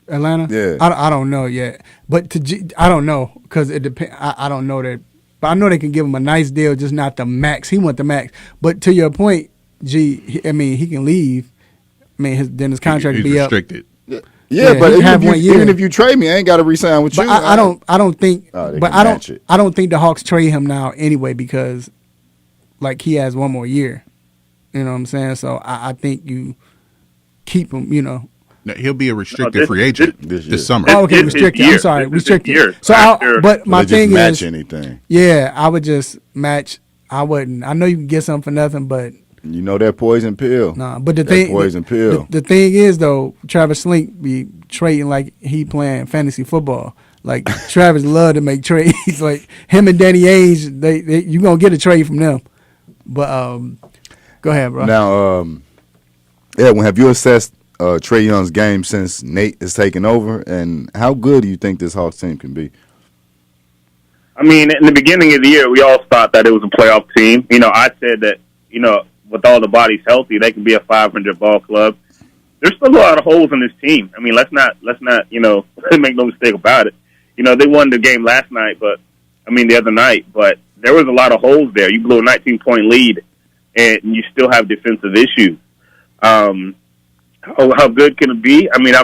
Atlanta? Yeah, I don't know yet, but I don't know because it depends. I don't know that, but I know they can give him a nice deal, just not the max. He want the max, but to your point, he can leave. I mean, then his contract he's be restricted. up. Yeah, but even if you trade me, I ain't got to re-sign with you. I don't think the Hawks trade him now anyway because, like, he has one more year. You know what I'm saying? So I think you keep him. You know, no, he'll be a restricted free agent this summer. Oh, okay, restricted. I'm sorry, restricted. So, but my thing is, match anything. Yeah, I would just match. I wouldn't. I know you can get something for nothing, but. You know that poison pill. Nah, but the thing is though, Travis Slink be trading like he playing fantasy football. Like Travis love to make trades. Like him and Danny Ainge, they you gonna get a trade from them. But go ahead, bro. Now, Edwin, have you assessed Trae Young's game since Nate has taken over, and how good do you think this Hawks team can be? I mean, in the beginning of the year, we all thought that it was a playoff team. You know, I said that with all the bodies healthy, they can be a 500 ball club. There's still a lot of holes in this team. I mean, let's not make no mistake about it. You know, they won the game the other night, but there was a lot of holes there. You blew a 19-point lead, and you still have defensive issues. How good can it be? I mean, I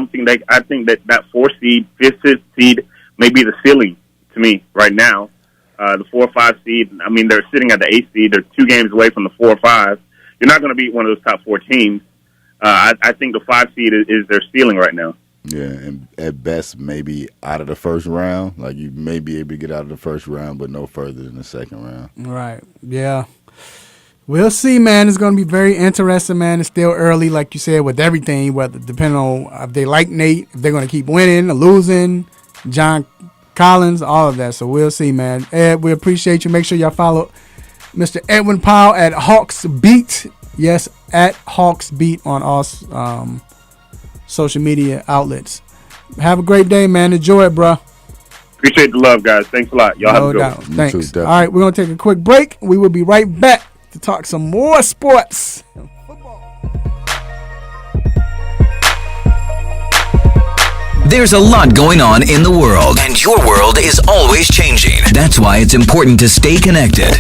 think that 4 seed, 5th seed may be the ceiling to me right now. The 4 or 5 seed, I mean, they're sitting at the 8th seed. They're 2 games away from the 4 or 5. You're not going to beat one of those top 4 teams. I think the 5 seed is their ceiling right now. Yeah, and at best, maybe out of the first round. Like, you may be able to get out of the first round, but no further than the second round. Right, yeah. We'll see, man. It's going to be very interesting, man. It's still early, like you said, with everything, whether depending on if they like Nate, if they're going to keep winning or losing, John Collins, all of that. So we'll see, man. Ed, we appreciate you. Make sure y'all follow Mr. Edwin Powell at Hawks Beat. Yes, at Hawks Beat on all social media outlets. Have a great day, man. Enjoy it, bro. Appreciate the love, guys. Thanks a lot. Y'all have a good one. Thanks. All right, we're going to take a quick break. We will be right back to talk some more sports. There's a lot going on in the world, and your world is always changing. That's why it's important to stay connected.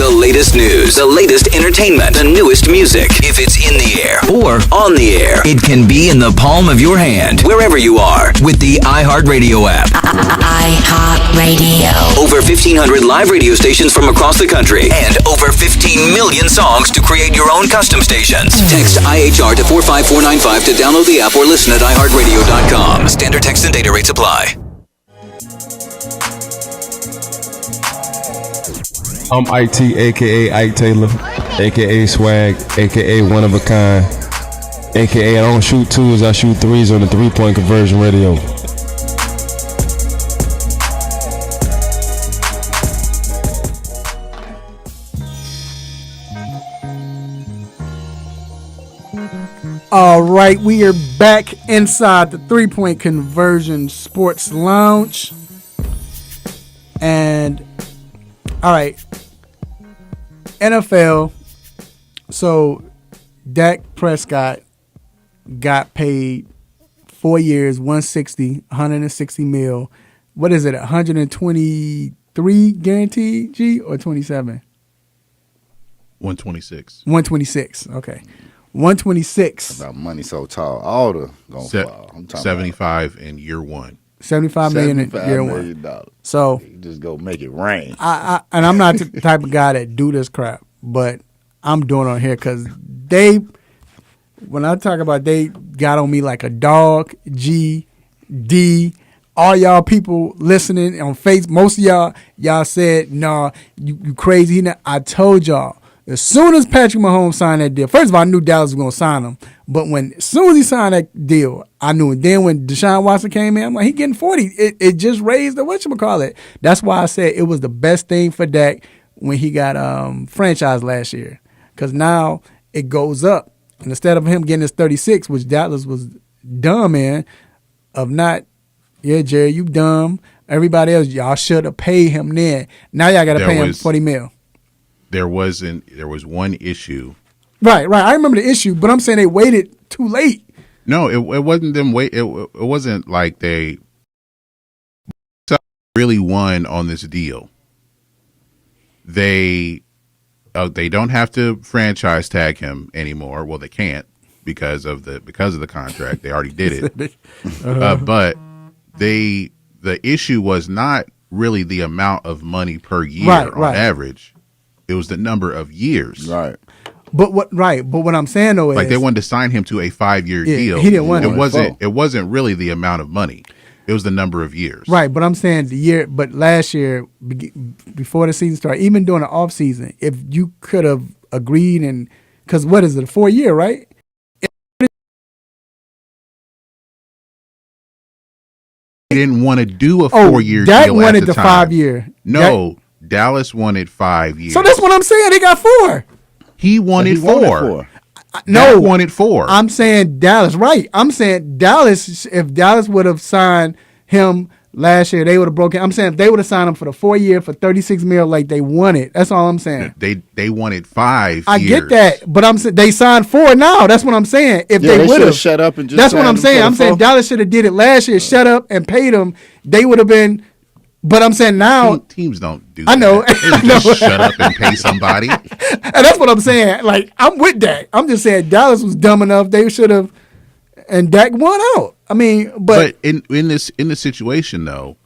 The latest news, the latest entertainment, the newest music. If it's in the air or on the air, it can be in the palm of your hand, wherever you are, with the iHeartRadio app. iHeartRadio. Over 1,500 live radio stations from across the country, and over 15 million songs to create your own custom stations. Text IHR to 45495 to download the app or listen at iHeartRadio.com. Standard text and data rates apply. I'm IT, aka Ike Taylor, aka Swag, aka One of a Kind, aka I don't shoot twos, I shoot threes on the 3-point conversion radio. All right, we are back inside the 3-point conversion sports lounge. And, all right, NFL. So, Dak Prescott got paid 4 years, 160 mil. What is it, 123 guaranteed, G, or 27? 126. 126, okay. 126. About money so tall, all the gonna fall. I'm talking 75 in year one. 75 million in year one. So you just go make it rain. And I'm not the type of guy that do this crap, but I'm doing it on here because when I talk about they got on me like a dog, G, D, all y'all people listening on Facebook, most of y'all said, nah, you crazy. I told y'all. As soon as Patrick Mahomes signed that deal, first of all, I knew Dallas was going to sign him. But as soon as he signed that deal, I knew it. Then when Deshaun Watson came in, I'm like, he getting 40. It just raised the whatchamacallit. That's why I said it was the best thing for Dak when he got franchised last year. Because now it goes up. And instead of him getting his 36, which Dallas was dumb in, of not, yeah, Jerry, you dumb. Everybody else, y'all should have paid him then. Now y'all got to pay him $40 million. There was one issue. Right. I remember the issue, but I'm saying they waited too late. No, it wasn't them wait. It wasn't like they really won on this deal. They don't have to franchise tag him anymore. Well, they can't because of the contract. They already did it. But the issue was not really the amount of money per year on average. It was the number of years. Right. But what I'm saying though is like they wanted to sign him to a 5-year deal. He didn't want it. It wasn't really the amount of money. It was the number of years. Right, but I'm saying last year before the season started, even during the off season, if you could have agreed and because what is it, a 4-year, right? He didn't want to do a 4-year deal. Dak wanted at the time. 5-year. No. Dallas wanted 5 years. So that's what I'm saying. They got 4. He wanted 4. No, Dak wanted 4. I'm saying Dallas. Right. I'm saying Dallas. If Dallas would have signed him last year, they would have broken. I'm saying if they would have signed him for the 4-year for $36 million, like they wanted. That's all I'm saying. They wanted 5 I years. get that, but I'm saying they signed 4 now. That's what I'm saying. If they would have shut up and just. That's what I'm saying. I'm saying Dallas should have did it last year. Shut up and paid him. They would have been. But I'm saying now teams don't do that. I know. They just shut up and pay somebody. And that's what I'm saying. Like, I'm with Dak. I'm just saying Dallas was dumb enough. They should have, and Dak won out. I mean, but in this situation though,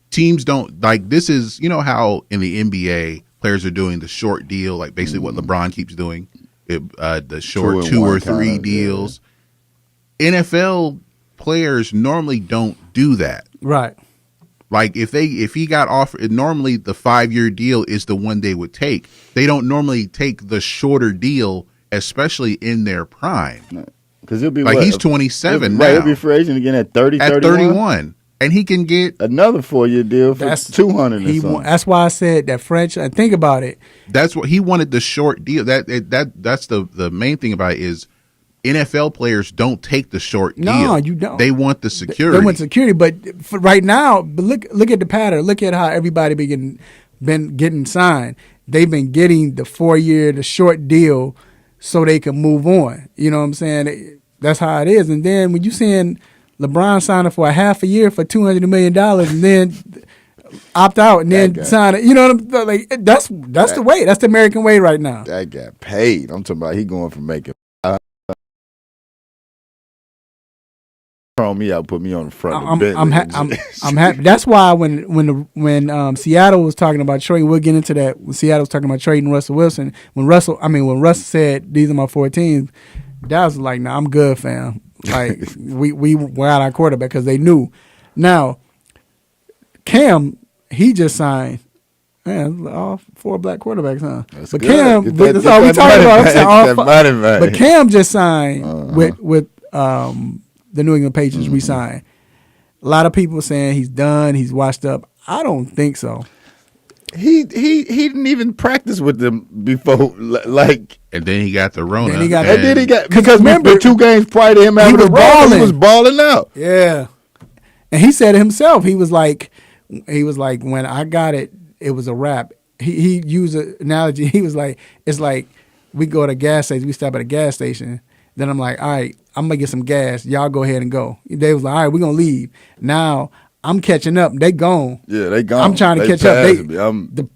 teams don't like this. Is how in the NBA players are doing the short deal, like basically what LeBron keeps doing, the short 2 or 3 deals. Yeah. NFL players normally don't do that. Right. Like if he got offered, normally the 5-year deal is the one they would take. They don't normally take the shorter deal, especially in their prime. Because he'll be like he's 27 now. Right, he'll be free agent again at 30, at 31, and he can get another 4-year deal for $200. That's why I said that franchise. Think about it. That's what he wanted, the short deal. That's the main thing about it is NFL players don't take the short deal. No, you don't. They want the security. They want security, but for right now, but look at the pattern. Look at how everybody been getting signed. They've been getting the 4-year, the short deal, so they can move on. You know what I'm saying? That's how it is. And then when you seeing LeBron signing for a half a year for $200 million, and then opt out and then sign it. You know what I'm saying? Like that's the way. That's the American way right now. That got paid. I'm talking about he going from making. Throw me out, put me on the front. I'm happy. That's why when Seattle was talking about trading, we'll get into that. When Seattle was talking about trading Russell Wilson, when Russell said these are my 4 teams, Dallas was like, "Nah, I'm good, fam." Like we were out our quarterback because they knew. Now, Cam, he just signed. Man, all 4 black quarterbacks, huh? That's but good. Cam, that's all we talking about. But Cam just signed with the New England Patriots re-signed. A lot of people saying he's done, he's washed up. I don't think so. He didn't even practice with them before, like. And then he got the Rona. And then he got because remember the 2 games prior to him having the Rona, he was balling out. Yeah, and he said it himself. He was like, when I got it, it was a wrap. He used an analogy. He was like, it's like we go to a gas station, we stop at a gas station. Then I'm like, all right, I'm going to get some gas. Y'all go ahead and go. They was like, all right, we're going to leave. Now, I'm catching up. They gone. Yeah, they gone. I'm trying to catch up.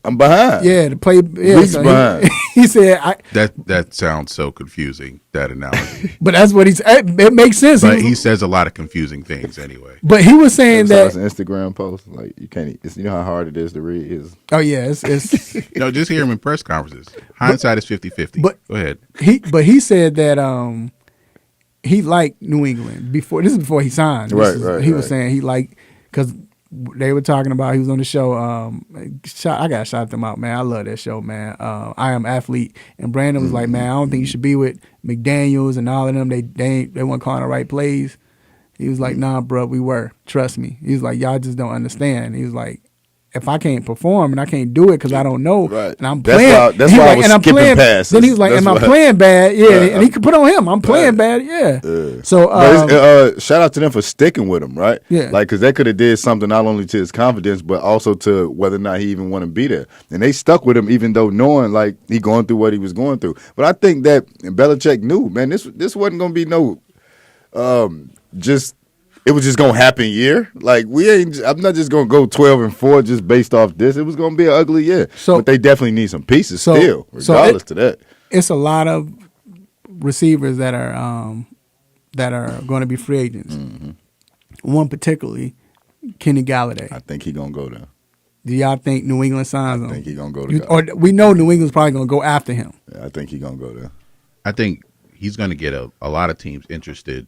I'm behind. Yeah, the play. Yeah, Weeks behind. He said. That sounds so confusing, that analogy. But that's what he said. It makes sense. But he says a lot of confusing things anyway. But he was saying that. It's an Instagram post. Like, you can't, you know how hard it is to read? Oh, yeah. It's just hear him in press conferences. Hindsight is 50-50. Go ahead. He said that he liked New England before. This is before he signed. He was saying he liked, because they were talking about, he was on the show. I got to shout them out, man. I love that show, man. I Am Athlete. And Brandon was like, man, I don't think you should be with McDaniels and all of them. They weren't calling the right plays. He was like, nah, bro, we were. Trust me. He was like, y'all just don't understand. He was like, if I can't perform and I can't do it because I don't know, and I'm playing, that's why I was skipping past. Then he was like, "Am I playing bad?" Yeah, and he could put on him. I'm playing bad. Yeah. So shout out to them for sticking with him, right? Yeah, like because they could have did something not only to his confidence but also to whether or not he even want to be there. And they stuck with him even though knowing like he going through what he was going through. But I think that Belichick knew, man, this wasn't gonna be no just. It was just gonna happen year. Like I'm not just gonna go 12-4 just based off this. It was gonna be an ugly year. But they definitely need some pieces still, regardless to that. It's a lot of receivers that are going to be free agents. Mm-hmm. One particularly, Kenny Galladay. I think he's gonna go there. Do y'all think New England signs him? I think he's gonna go there. Or we know New England's probably gonna go after him. Yeah, I think he's gonna go there. I think he's gonna get a lot of teams interested.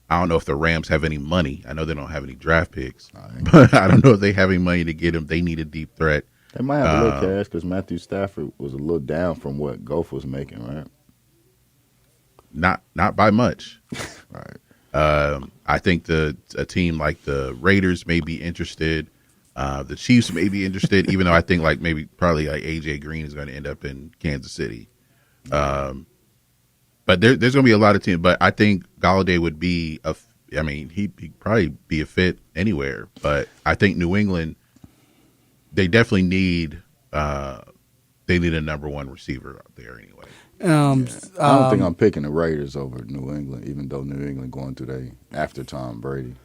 I don't know if the Rams have any money. I know they don't have any draft picks, but I don't know if they have any money to get him. They need a deep threat. They might have a little cash because Matthew Stafford was a little down from what Goff was making, right? Not by much. Right. I think a team like the Raiders may be interested. The Chiefs may be interested, even though I think probably AJ Green is going to end up in Kansas City. But there's going to be a lot of teams. But I think Galladay would be he'd probably be a fit anywhere. But I think New England, they definitely need a number one receiver out there anyway. I don't think I'm picking the Raiders over New England, even though New England going through after Tom Brady.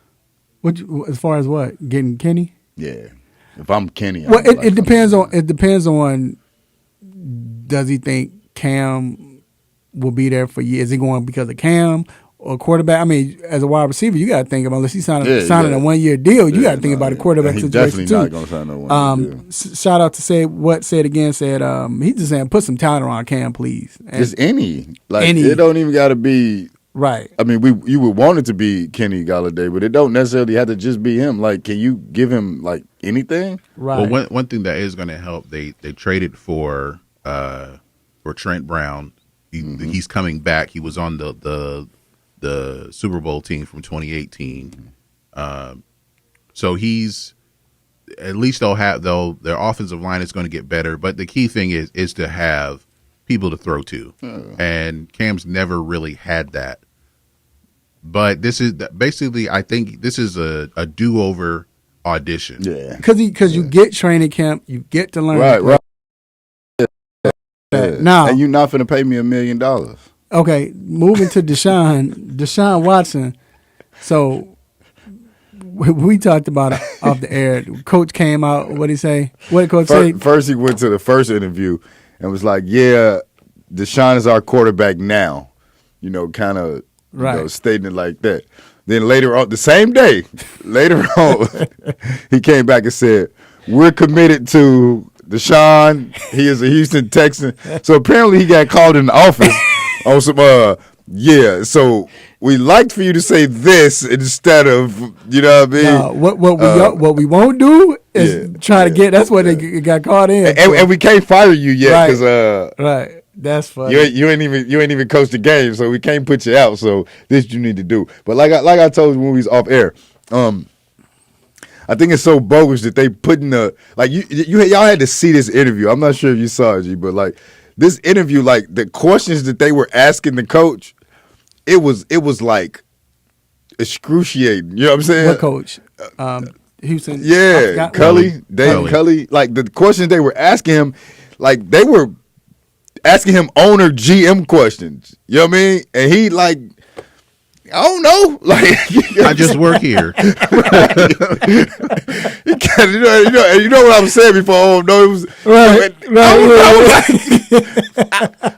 As far as what, getting Kenny? Yeah, if I'm Kenny, well, it depends on. It depends on. Does he think Cam will be there for years? Is he going because of Cam or quarterback? I mean, as a wide receiver, you got to think about, unless he's signing a 1-year deal, you got to think about a quarterback situation too. Not going to sign a 1-year deal. Shout out to said again. He's just saying put some talent around Cam, please. And just any. It don't even got to be right. I mean, you would want it to be Kenny Galladay, but it don't necessarily have to just be him. Like, can you give him anything? Right. Well, one thing that is going to help, they traded for Trent Brown. He's coming back. He was on the Super Bowl team from 2018. So he's at least their offensive line is going to get better. But the key thing is to have people to throw to, and Cam's never really had that. But this is basically, I think this is a do-over audition. Yeah, because you get training camp, you get to learn. Right. Now, and you're not finna pay me $1 million. Okay, moving to Deshaun Watson. So we talked about it off the air. Coach came out. What did he say? What did Coach say? First, he went to the first interview and was like, "Yeah, Deshaun is our quarterback now." Kind of stating it like that. Then later on, the same day, he came back and said, "We're committed to Deshaun. He is a Houston Texan." So apparently he got called in the office on some so we liked for you to say this instead of, you know what I mean? What we won't do is try to get. That's what they got caught in. And we can't fire you yet because right. That's funny. You ain't even coached the game, so we can't put you out. So this you need to do. But like I told you when we was off air, I think it's so bogus that they put in y'all had to see this interview. I'm not sure if you saw it, G, but like this interview, like the questions that they were asking the coach, it was like excruciating. You know what I'm saying? What coach? Houston. Yeah, Dave Cully. Like the questions they were asking him, like they were asking him owner GM questions. You know what I mean? And he like, I don't know. Like I just work here. You know what I was saying before? Oh no, it was right.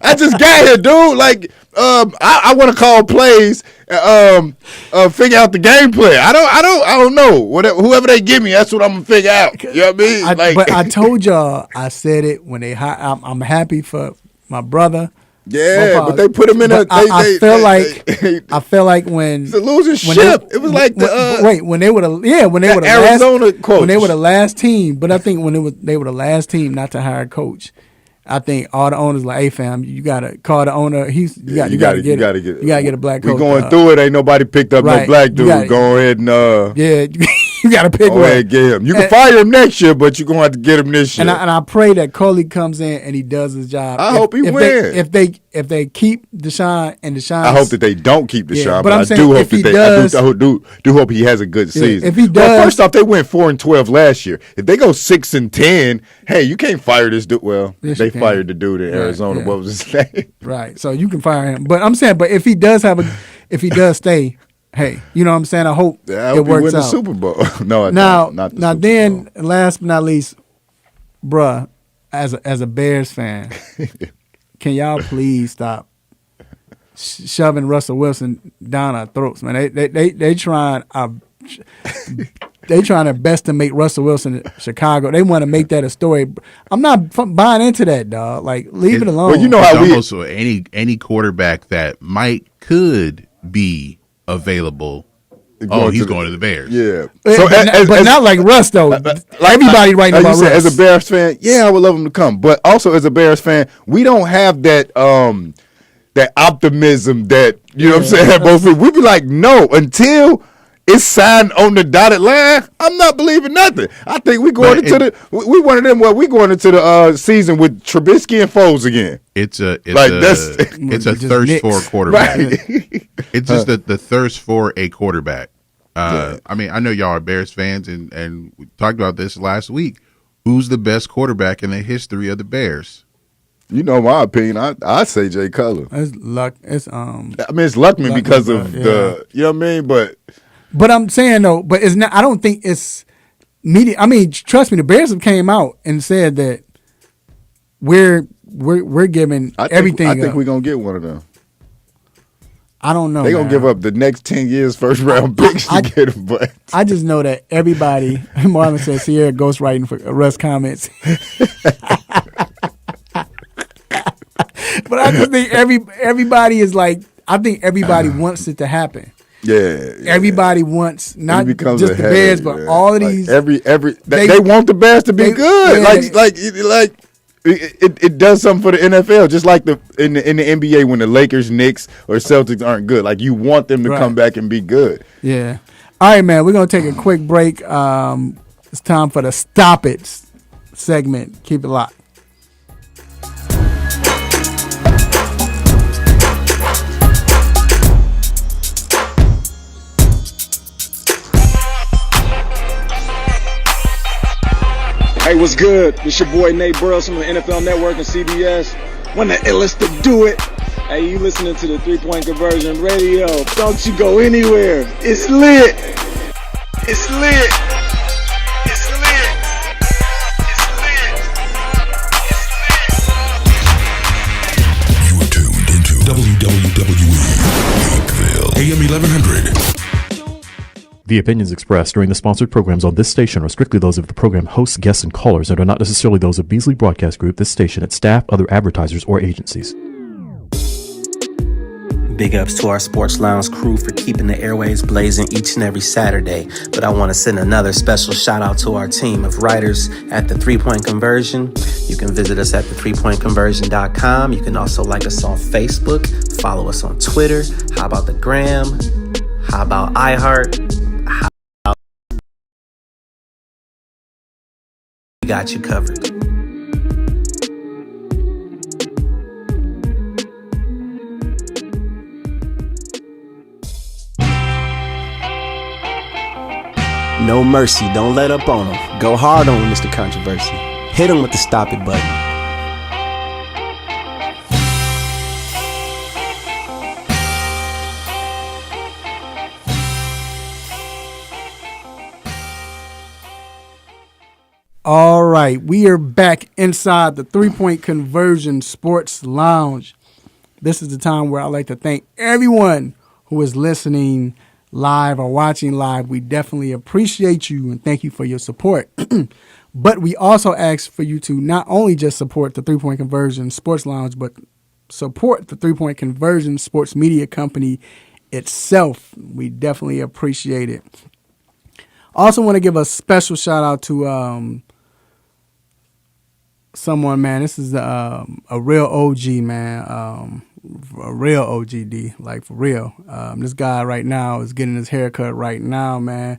I just got here, dude. Like, I want to call plays, figure out the gameplay. I don't know. Whoever they give me, that's what I'm gonna figure out. You know what I mean? But I told y'all, I said it when they. I'm happy for my brother. Yeah, but they put him in I feel like when it's a losing ship. It was like when they were the last team. But I think when they were the last team not to hire a coach. I think all the owners like, hey fam, you gotta call the owner. You gotta get a black coach. We going through it. Ain't nobody picked up no black dude. Go ahead and you gotta pick one. Get him. You can fire him next year, but you're gonna have to get him this year. And I pray that Coley comes in and he does his job. I hope he wins. If they keep Deshaun and Deshaun, I hope that they don't keep Deshaun. But I do hope that do hope he has a good season. If he does, well, first off, they went 4-12 last year. If they go 6-10, hey, you can't fire this dude. Well, they fired the dude in Arizona. What was his name? Right. So you can fire him. But I'm saying, if he does stay. Hey, you know what I'm saying? I hope it works win out. The Super Bowl. No, now, not the now Super then, Bowl. last but not least, bruh, as a Bears fan, can y'all please stop shoving Russell Wilson down our throats, man? They trying their best to make Russell Wilson Chicago. They want to make that a story. I'm not buying into that, dog. Like, leave it alone. Well, you know how almost any quarterback that could be available. He's going to the Bears. Yeah. So but not like Russ though. Everybody right now about Russ. As a Bears fan, I would love him to come. But also as a Bears fan, we don't have that that optimism that you know what I'm saying. Both we be like, no, until it's signed on the dotted line, I'm not believing nothing. I think we going into we one of them where we going into the season with Trubisky and Foles again. It's a thirst for a quarterback. Right. It's just the thirst for a quarterback. I mean, I know y'all are Bears fans, and we talked about this last week. Who's the best quarterback in the history of the Bears? You know my opinion. I say Jay Cutler. It's luck. It's I mean, it's Luckman because of the you know what I mean, But I'm saying though, but it's not. I don't think it's media. I mean, trust me, the Bears have came out and said that we're giving everything. I think we're gonna get one of them. I don't know. They're gonna give up the next 10 years first round picks to get them. But I just know that everybody. Marvin says Sierra ghostwriting for Russ comments. But I just think everybody is like. I think everybody wants it to happen. Yeah. Everybody wants not just the Bears, but all of these. They want the Bears to be good. It does something for the NFL, just like in the NBA when the Lakers, Knicks, or Celtics aren't good. Like you want them to come back and be good. Yeah. All right, man. We're gonna take a quick break. It's time for the Stop It segment. Keep it locked. Hey, what's good? This your boy Nate Burrows from the NFL Network and CBS. When the illest to do it. Hey, you listening to the 3-Point Conversion Radio. Don't you go anywhere. It's lit. It's lit. It's lit. It's lit. You are tuned into WWWE Hakeville, AM 1100. The opinions expressed during the sponsored programs on this station are strictly those of the program hosts, guests, and callers and are not necessarily those of Beasley Broadcast Group, this station, its staff, other advertisers, or agencies. Big ups to our Sports Lounge crew for keeping the airwaves blazing each and every Saturday. But I want to send another special shout out to our team of writers at the 3-Point Conversion. You can visit us at the3pointconversion.com. You can also like us on Facebook, follow us on Twitter. How about the Gram? How about iHeart? We got you covered. No mercy, don't let up on him. Go hard on him, Mr. Controversy. Hit him with the stop it button. All right, we are back inside the 3-Point Conversion Sports Lounge. This is the time where I like to thank everyone who is listening live or watching live. We definitely appreciate you and thank you for your support. But we also ask for you to not only just support the 3-Point Conversion Sports Lounge, but support the 3-Point Conversion Sports Media Company itself. We definitely appreciate it. Also want to give a special shout out to someone, man. This is a real OG, man. A real OGD, like for real. This guy right now is getting his hair cut right now, man.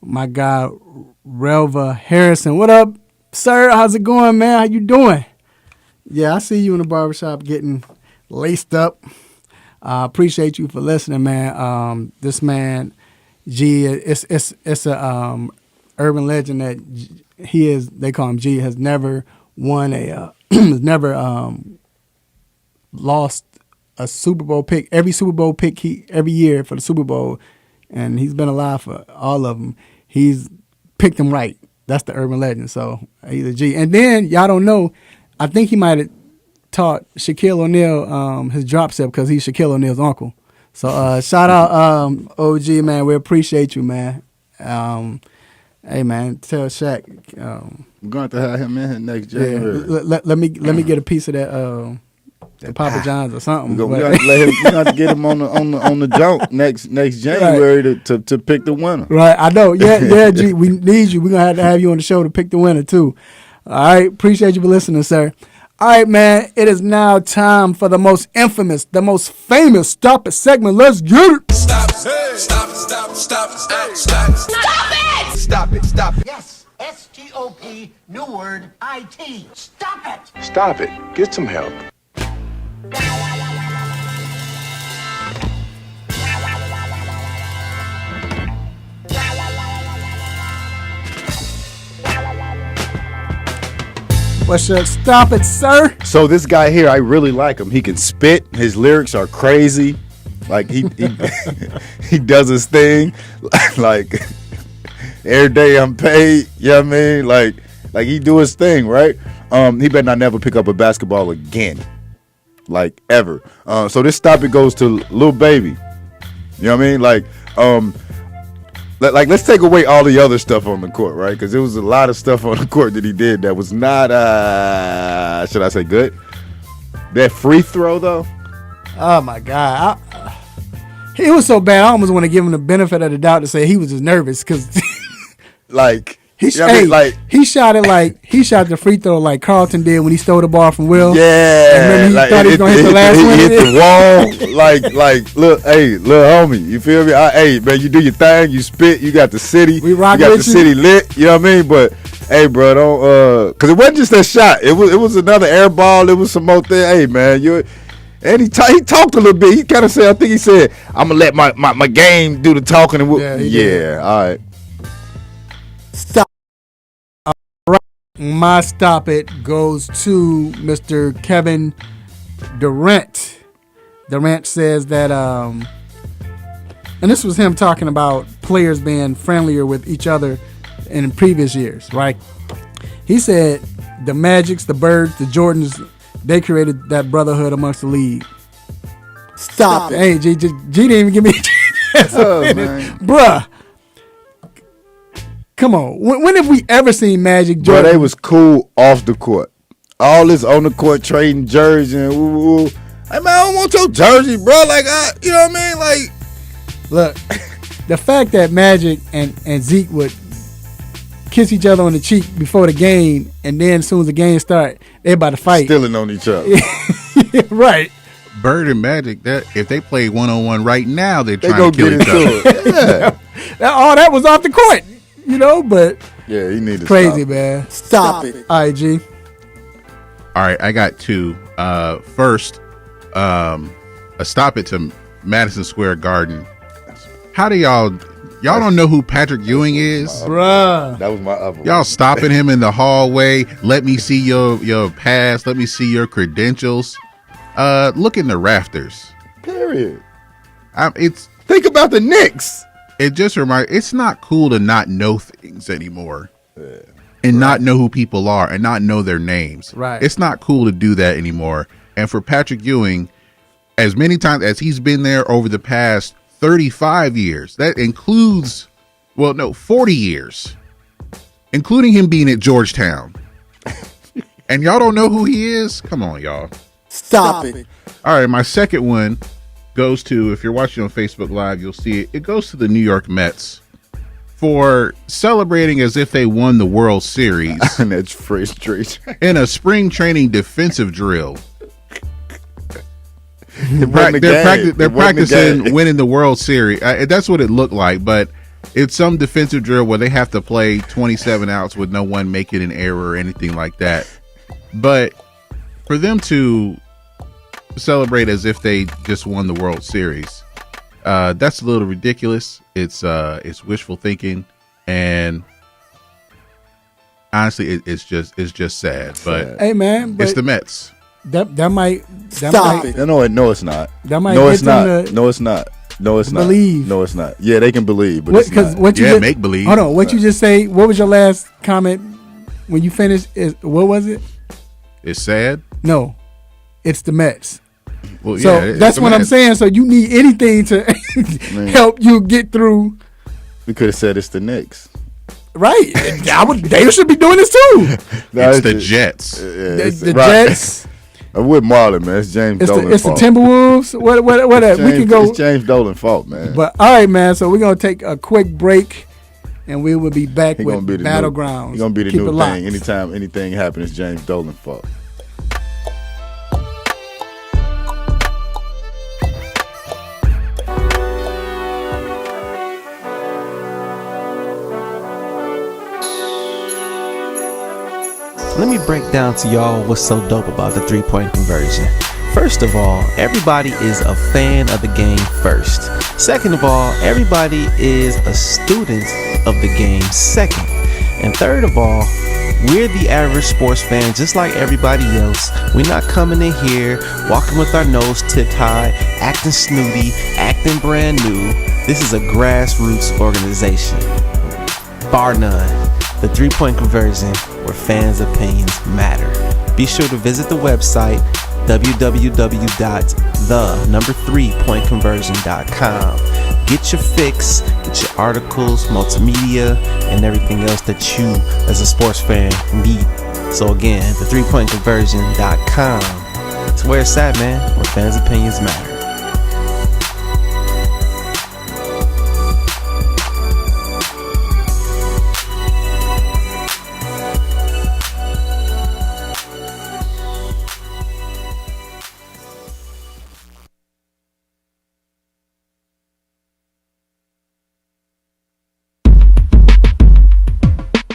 My guy, Relva Harrison. What up, sir? How's it going, man? How you doing? Yeah, I see you in the barbershop getting laced up. Appreciate you for listening, man. This man, G, it's a urban legend that he is. They call him G. Has never won a has never lost a Super Bowl pick. Every Super Bowl pick every year for the Super Bowl, and he's been alive for all of them. He's picked them right. That's the urban legend. So he's a G. And then y'all don't know. I think he might have taught Shaquille O'Neal his drop step because he's Shaquille O'Neal's uncle. So shout out OG, man. We appreciate you, man. Hey, man, tell Shaq. We're going to have him in here next January. Yeah, let me get a piece of that Papa John's or something. We're going to get him on the jump next January right. to pick the winner. Right, I know. Yeah, G, we need you. We're going to have you on the show to pick the winner, too. All right, appreciate you for listening, sir. All right, man, it is now time for the most infamous, the most famous Stop It segment. Let's get it. Stop it. Stop it. Stop it. Stop it. Stop it. Stop it. Stop it. Stop it. Yes, S-T-O-P, new word, I-T. Stop it. Stop it. Get some help. What's your stop it, sir? So this guy here, I really like him. He can spit. His lyrics are crazy. Like he he does his thing. Like every day I'm paid. You know what I mean? Like he do his thing, right? He better not never pick up a basketball again. Like ever. So this stop it goes to Lil Baby. You know what I mean? Like let's take away all the other stuff on the court, right? Because there was a lot of stuff on the court that he did that was not, should I say, good. That free throw, though. Oh my God, he was so bad. I almost want to give him the benefit of the doubt to say he was just nervous because, like, he shot it like he shot the free throw like Carlton did when he stole the ball from Will. Yeah, and he thought he was gonna hit the last one. He hit the wall. like, look, hey, little homie, you feel me? Hey, man, you do your thing, you spit, you got the city, we rock you got with the city lit. You know what I mean? But hey, bro, don't because it wasn't just that shot. It was another air ball. It was some more thing. Hey, man, and he talked a little bit. He kind of said, I think he said, I'm gonna let my game do the talking. And yeah, all right. Stop. My stop it goes to Mr. Kevin Durant. Durant says that, and this was him talking about players being friendlier with each other in previous years, right? He said the Magics, the Birds, the Jordans, they created that brotherhood amongst the league. Stop it. Hey, G didn't even give me a chance to finish. Bruh. Come on. When have we ever seen Magic Jordan? Bro, they was cool off the court. All this on the court trading jerseys and woo. Hey, man, I don't want your jersey, bro. Like, you know what I mean? Like, look, the fact that Magic and Zeke would kiss each other on the cheek before the game, and then as soon as the game started, they about to fight. Stealing on each other. Right. Bird and Magic, that if they play 1-on-1 right now, they're trying to kill each other. Yeah. That was off the court, but yeah, he needed crazy, man. Stop it. All right, G. All right, I got two. First, a stop it to Madison Square Garden. How do y'all don't know who Patrick Ewing is? Bruh. That was my other one. Y'all stopping him in the hallway. Let me see your pass. Let me see your credentials. Look in the rafters. Period. Think about the Knicks. It just reminds. It's not cool to not know things anymore, and not know who people are and not know their names. Right. It's not cool to do that anymore. And for Patrick Ewing, as many times as he's been there over the past 35 years, that includes, 40 years, including him being at Georgetown. And y'all don't know who he is? Come on, y'all. Stop it. All right, my second one goes to, if you're watching on Facebook Live, you'll see it. It goes to the New York Mets for celebrating as if they won the World Series. And that's frustration. In a spring training defensive drill. They're practicing winning the World Series. That's what it looked like, but it's some defensive drill where they have to play 27 outs with no one making an error or anything like that. But for them to celebrate as if they just won the World Series, that's a little ridiculous. It's wishful thinking, and honestly, it's just sad. But hey, man, it's the Mets. That might stop it. No, it's not. That might no, get it's them not. to No, it's not. No, it's believe. not. No, it's not. Yeah, they can believe, but it's not. What you make believe. Hold on. What you just say? What was your last comment when you finished? What was it? It's sad. No, it's the Mets. Well, so yeah, that's what I'm saying. So you need anything to help you get through. We could have said it's the Knicks. Right. They should be doing this too. It's the Jets. The Jets. I'm with Marlon, man. It's James Dolan's It's the fault. Timberwolves. What? We can go. It's James Dolan's fault, man. But all right, man. So we're gonna take a quick break, and we will be back with Battlegrounds. He's gonna be the Keep new it locked. thing. Anytime anything happens, it's James Dolan's fault. Let me break down to y'all what's so dope about the three-point conversion. First of all, everybody is a fan of the game first. Second of all, everybody is a student of the game second. And third of all, we're the average sports fan just like everybody else. We're not coming in here, walking with our nose tipped high, acting snooty, acting brand new. This is a grassroots organization. Bar none. The three-point conversion, where fans' opinions matter. Be sure to visit the website www.the3pointconversion.com. Get your fix, get your articles, multimedia, and everything else that you, as a sports fan, need. So again, the3pointconversion.com. It's where it's at, man, where fans' opinions matter.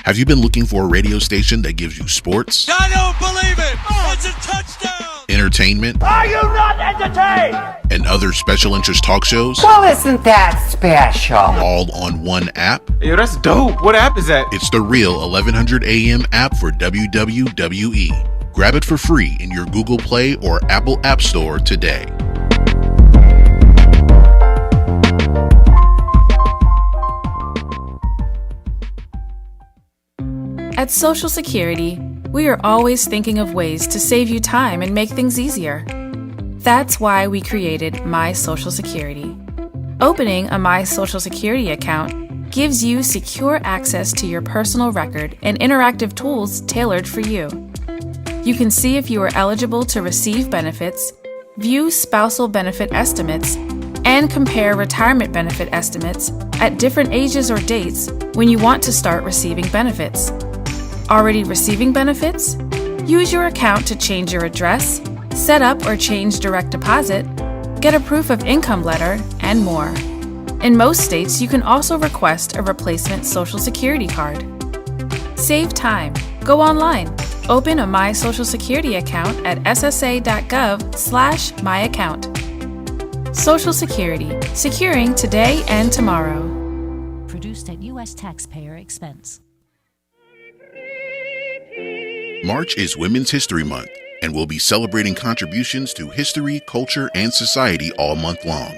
Have you been looking for a radio station that gives you sports, I don't believe it! It's a touchdown! entertainment, Are you not entertained? and other special interest talk shows, Well, isn't that special? all on one app. Yo, that's dope. What app is that? It's the real 1100 AM app for WWE. Grab it for free in your Google Play or Apple App Store today. At Social Security, we are always thinking of ways to save you time and make things easier. That's why we created My Social Security. Opening a My Social Security account gives you secure access to your personal record and interactive tools tailored for you. You can see if you are eligible to receive benefits, view spousal benefit estimates, and compare retirement benefit estimates at different ages or dates when you want to start receiving benefits. Already receiving benefits? Use your account to change your address, set up or change direct deposit, get a proof of income letter, and more. In most states, you can also request a replacement Social Security card. Save time. Go online. Open a My Social Security account at ssa.gov/myaccount. Social Security, securing today and tomorrow. Produced at U.S. taxpayer expense. March is Women's History Month, and we'll be celebrating contributions to history, culture, and society all month long.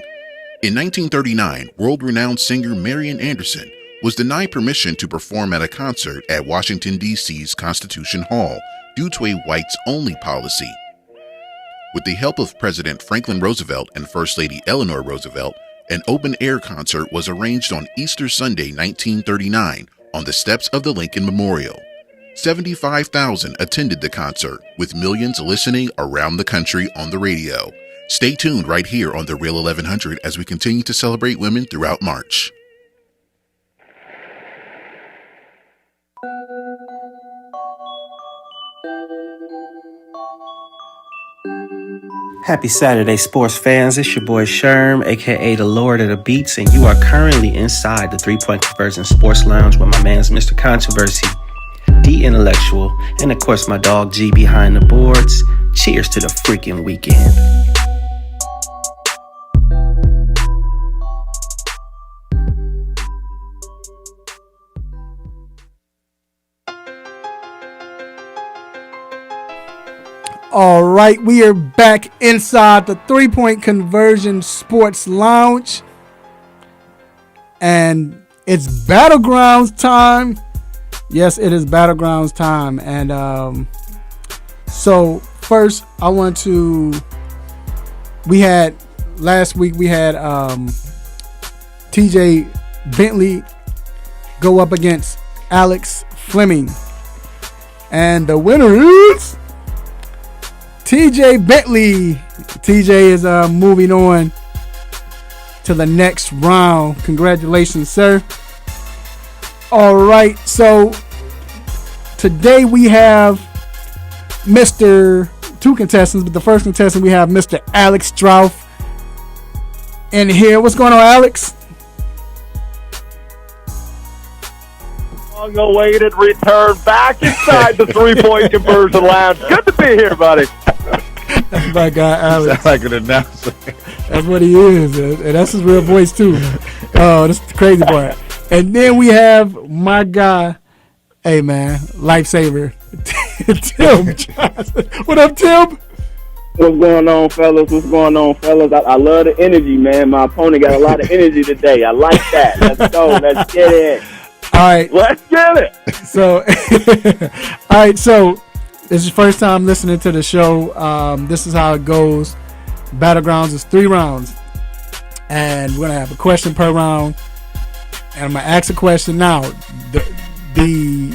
In 1939, world-renowned singer Marian Anderson was denied permission to perform at a concert at Washington, D.C.'s Constitution Hall due to a whites-only policy. With the help of President Franklin Roosevelt and First Lady Eleanor Roosevelt, an open-air concert was arranged on Easter Sunday, 1939, on the steps of the Lincoln Memorial. 75,000 attended the concert, with millions listening around the country on the radio. Stay tuned right here on The Real 1100 as we continue to celebrate women throughout March. Happy Saturday, sports fans. It's your boy Sherm, aka the Lord of the Beats, and you are currently inside the 3-Point Conversion Sports Lounge with my man's Mr. Controversy, D Intellectual, and of course my dog G behind the boards. Cheers to the freaking weekend. All right, we are back inside the 3-Point Conversion Sports Lounge, and it's Battlegrounds time. Yes, it is Battlegrounds time, and so first I want to. Last week we had TJ Bentley go up against Alex Fleming, and the winner is TJ Bentley. TJ is moving on to the next round. Congratulations, sir. All right, so today we have two contestants, but the first contestant we have Mr. Alex Strouff in here. What's going on, Alex? Long-awaited return back inside the 3-Point Conversion Lounge. Good to be here, buddy. That's my guy, Alex. Sounds like an announcer. That's what he is, and that's his real voice too. Oh, that's the crazy part. And then we have my guy, hey man, lifesaver, Tim Johnson. What up, Tim? What's going on, fellas? I love the energy, man. My opponent got a lot of energy today. I like that. Let's go. Let's get it. All right. Let's get it. So, all right. So, this is your first time listening to the show. This is how it goes. Battlegrounds is 3 rounds, and we're gonna have a question per round. And I'm gonna ask a question now. The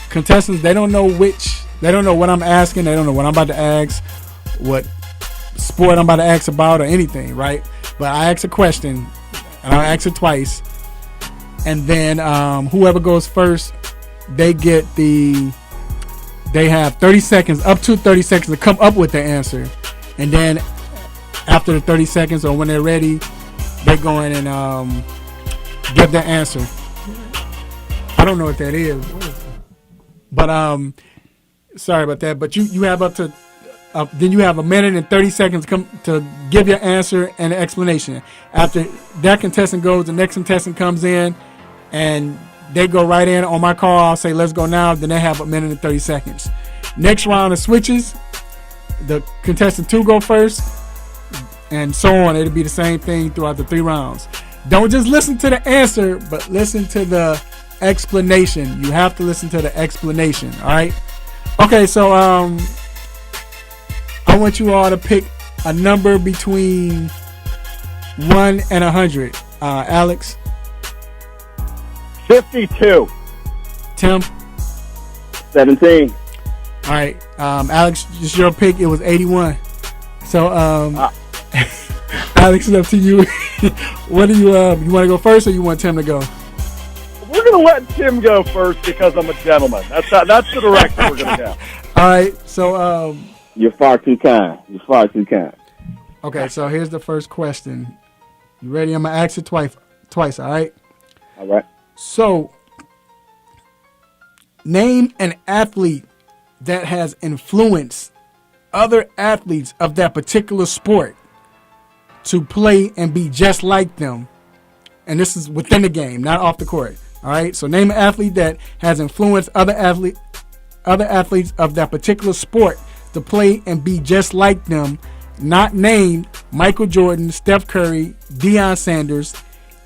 contestants, they don't know what I'm asking. They don't know what I'm about to ask, what sport I'm about to ask about, or anything, right? But I ask a question, and I'll ask it twice, and then whoever goes first, they have 30 seconds, up to 30 seconds to come up with the answer, and then after the 30 seconds or when they're ready, they go in and give their answer. I don't know what that is, but sorry about that. But you have up to then you have a minute and 30 seconds to give your answer and an explanation. After that contestant goes, the next contestant comes in, and they go right in. On my call, I'll say, let's go now. Then they have a minute and 30 seconds. Next round of switches, the contestant 2 go first, and so on. It'll be the same thing throughout the 3 rounds. Don't just listen to the answer, but listen to the explanation. You have to listen to the explanation, all right? Okay, so I want you all to pick a number between 1 and 100. Alex? 52. Tim? 17. All right, Alex, just your pick. It was 81. So, Alex, it's up to you. What do you want to go first, or you want Tim to go? We're going to let Tim go first because I'm a gentleman. That's the direction we're going to go. All right, so You're far too kind. You're far too kind. Okay, so here's the first question. You ready? I'm going to ask it twice, all right? All right. So, name an athlete that has influenced other athletes of that particular sport to play and be just like them. And this is within the game, not off the court. All right? So, name an athlete that has influenced other athletes of that particular sport to play and be just like them, not named Michael Jordan, Steph Curry, Deion Sanders,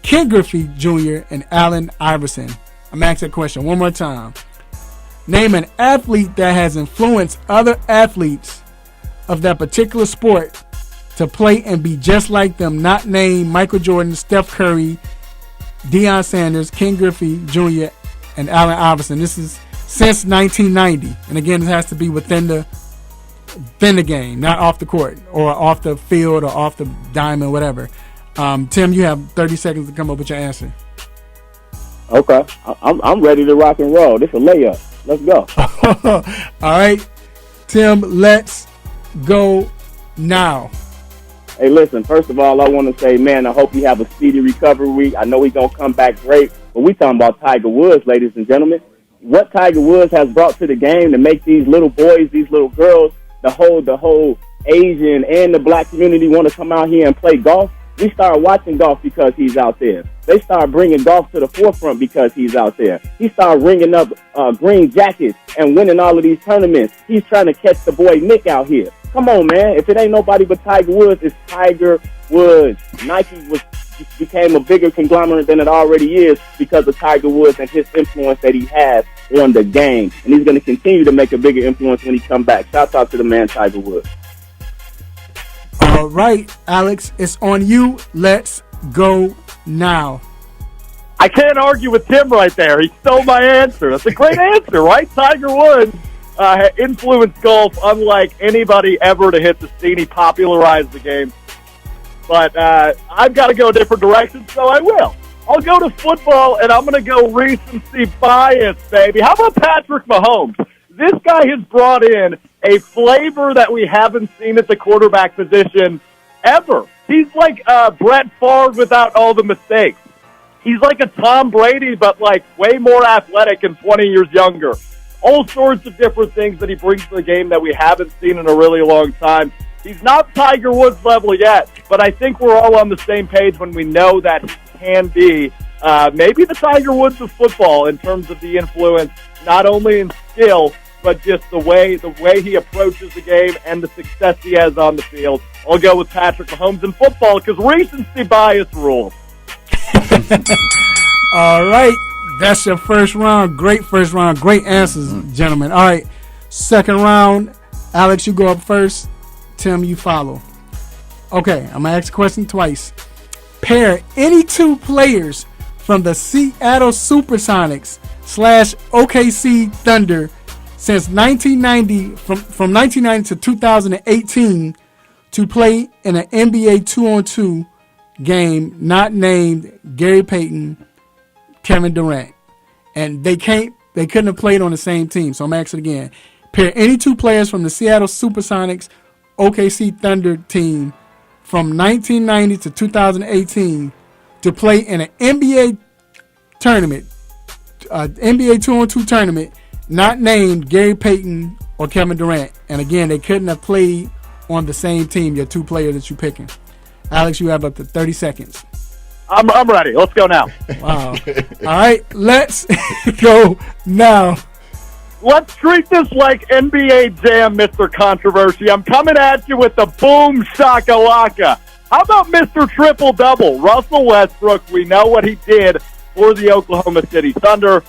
Ken Griffey Jr., and Allen Iverson. I'm asking that question one more time. Name an athlete that has influenced other athletes of that particular sport to play and be just like them, not named Michael Jordan, Steph Curry, Deion Sanders, Ken Griffey Jr., and Allen Iverson. This is since 1990. And again, it has to be within the game, not off the court or off the field or off the diamond, whatever. Tim, you have 30 seconds to come up with your answer. Okay. I'm ready to rock and roll. This is a layup. Let's go. All right. Tim, let's go now. Hey, listen, first of all, I want to say, man, I hope you have a speedy recovery. I know he's going to come back great, but we talking about Tiger Woods, ladies and gentlemen. What Tiger Woods has brought to the game to make these little boys, these little girls, the whole Asian and the black community want to come out here and play golf. We start watching golf because he's out there. They start bringing golf to the forefront because he's out there. He started ringing up green jackets and winning all of these tournaments. He's trying to catch the boy Nick out here. Come on, man. If it ain't nobody but Tiger Woods, it's Tiger Woods. Nike became a bigger conglomerate than it already is because of Tiger Woods and his influence that he has on the game. And he's going to continue to make a bigger influence when he comes back. Shout out to the man, Tiger Woods. All right, Alex, it's on you. Let's go now. I can't argue with Tim right there. He stole my answer. That's a great answer, right? Tiger Woods influenced golf unlike anybody ever to hit the scene. He popularized the game. But I've got to go a different direction, so I will. I'll go to football, and I'm going to go recency bias, baby. How about Patrick Mahomes? This guy has brought in a flavor that we haven't seen at the quarterback position ever. He's like Brett Favre without all the mistakes. He's like a Tom Brady, but like way more athletic and 20 years younger. All sorts of different things that he brings to the game that we haven't seen in a really long time. He's not Tiger Woods level yet, but I think we're all on the same page when we know that he can be maybe the Tiger Woods of football in terms of the influence, not only in skill, but just the way he approaches the game and the success he has on the field. I'll go with Patrick Mahomes in football because recency bias rules. All right. That's your first round. Great first round. Great answers, gentlemen. All right. Second round. Alex, you go up first. Tim, you follow. Okay. I'm going to ask the question twice. Pair any two players from the Seattle Supersonics / OKC Thunder since 1990, from 1990 to 2018 to play in an NBA 2-on-2 game not named Gary Payton, Kevin Durant. And they couldn't have played on the same team. So I'm asking again. Pair any two players from the Seattle Supersonics OKC Thunder team from 1990 to 2018 to play in an NBA tournament, NBA 2-on-2 tournament, not named Gary Payton or Kevin Durant? And again, they couldn't have played on the same team, your two players that you're picking. Alex, you have up to 30 seconds. I'm ready. Let's go now. Wow. All right, let's go now. Let's treat this like NBA Jam, Mr. Controversy. I'm coming at you with the boom shakalaka. How about Mr. Triple-Double? Russell Westbrook, we know what he did for the Oklahoma City Thunder.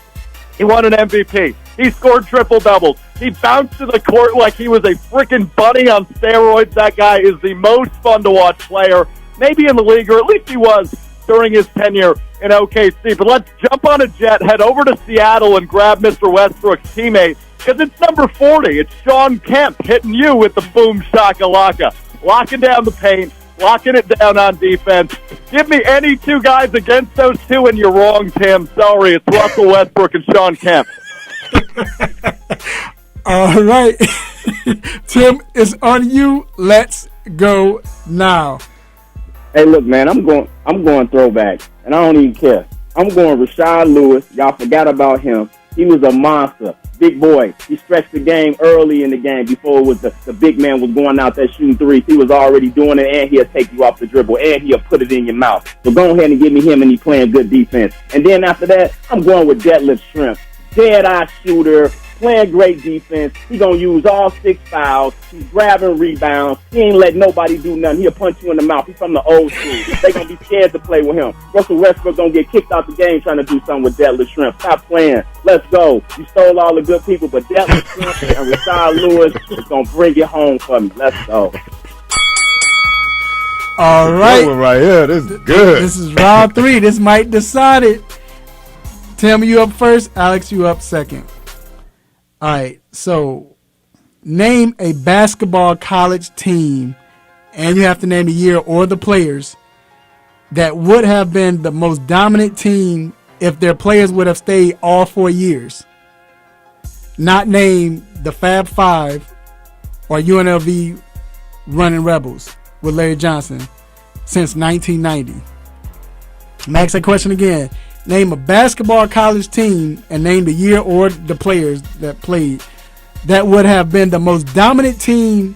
He won an MVP. He scored triple-doubles. He bounced to the court like he was a freaking bunny on steroids. That guy is the most fun to watch player, maybe in the league, or at least he was during his tenure in OKC. But let's jump on a jet, head over to Seattle, and grab Mr. Westbrook's teammate, because it's number 40. It's Sean Kemp hitting you with the boom shakalaka, locking down the paint, locking it down on defense. Give me any two guys against those two, and you're wrong, Tim. Sorry, it's Russell Westbrook and Sean Kemp. All right. Tim, it's on you. Let's go now. Hey, look, man, I'm going throwback, and I don't even care. I'm going Rashad Lewis. Y'all forgot about him. He was a monster. Big boy. He stretched the game early in the game before it was the big man was going out there shooting threes. He was already doing it, and he'll take you off the dribble, and he'll put it in your mouth. So go ahead and give me him, and he's playing good defense. And then after that, I'm going with Deadlift Shrimp. Dead-eye shooter, playing great defense. He's going to use all 6 fouls. He's grabbing rebounds. He ain't let nobody do nothing. He'll punch you in the mouth. He's from the old school. They're going to be scared to play with him. Russell Westbrook going to get kicked out the game trying to do something with Deadlift Shrimp. Stop playing. Let's go. You stole all the good people, but Deadlift Shrimp and Rashad Lewis is going to bring it home for me. Let's go. All right. Good one right here. This is good. This is round 3. This might decide it. Tim, you up first. Alex, you up second. All right. So, name a basketball college team, and you have to name the year or the players that would have been the most dominant team if their players would have stayed all 4 years. Not name the Fab Five or UNLV Running Rebels with Larry Johnson since 1990. Max, that question again. Name a basketball college team and name the year or the players that played that would have been the most dominant team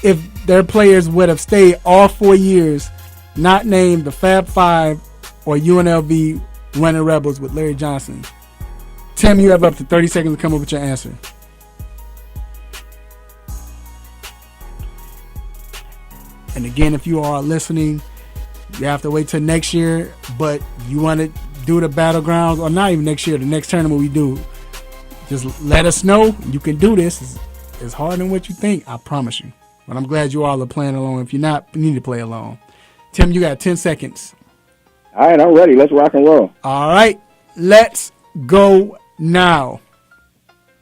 if their players would have stayed all 4 years, not named the Fab Five or UNLV Running Rebels with Larry Johnson. Tim, you have up to 30 seconds to come up with your answer. And again, if you are listening, you have to wait till next year, but you want to do the battlegrounds, or not even next year, the next tournament we do, just let us know. You can do this. It's harder than what you think, I promise you. But I'm glad you all are playing along. If you're not, you need to play along. Tim, you got 10 seconds. All right, I'm ready. Let's rock and roll. All right, let's go now.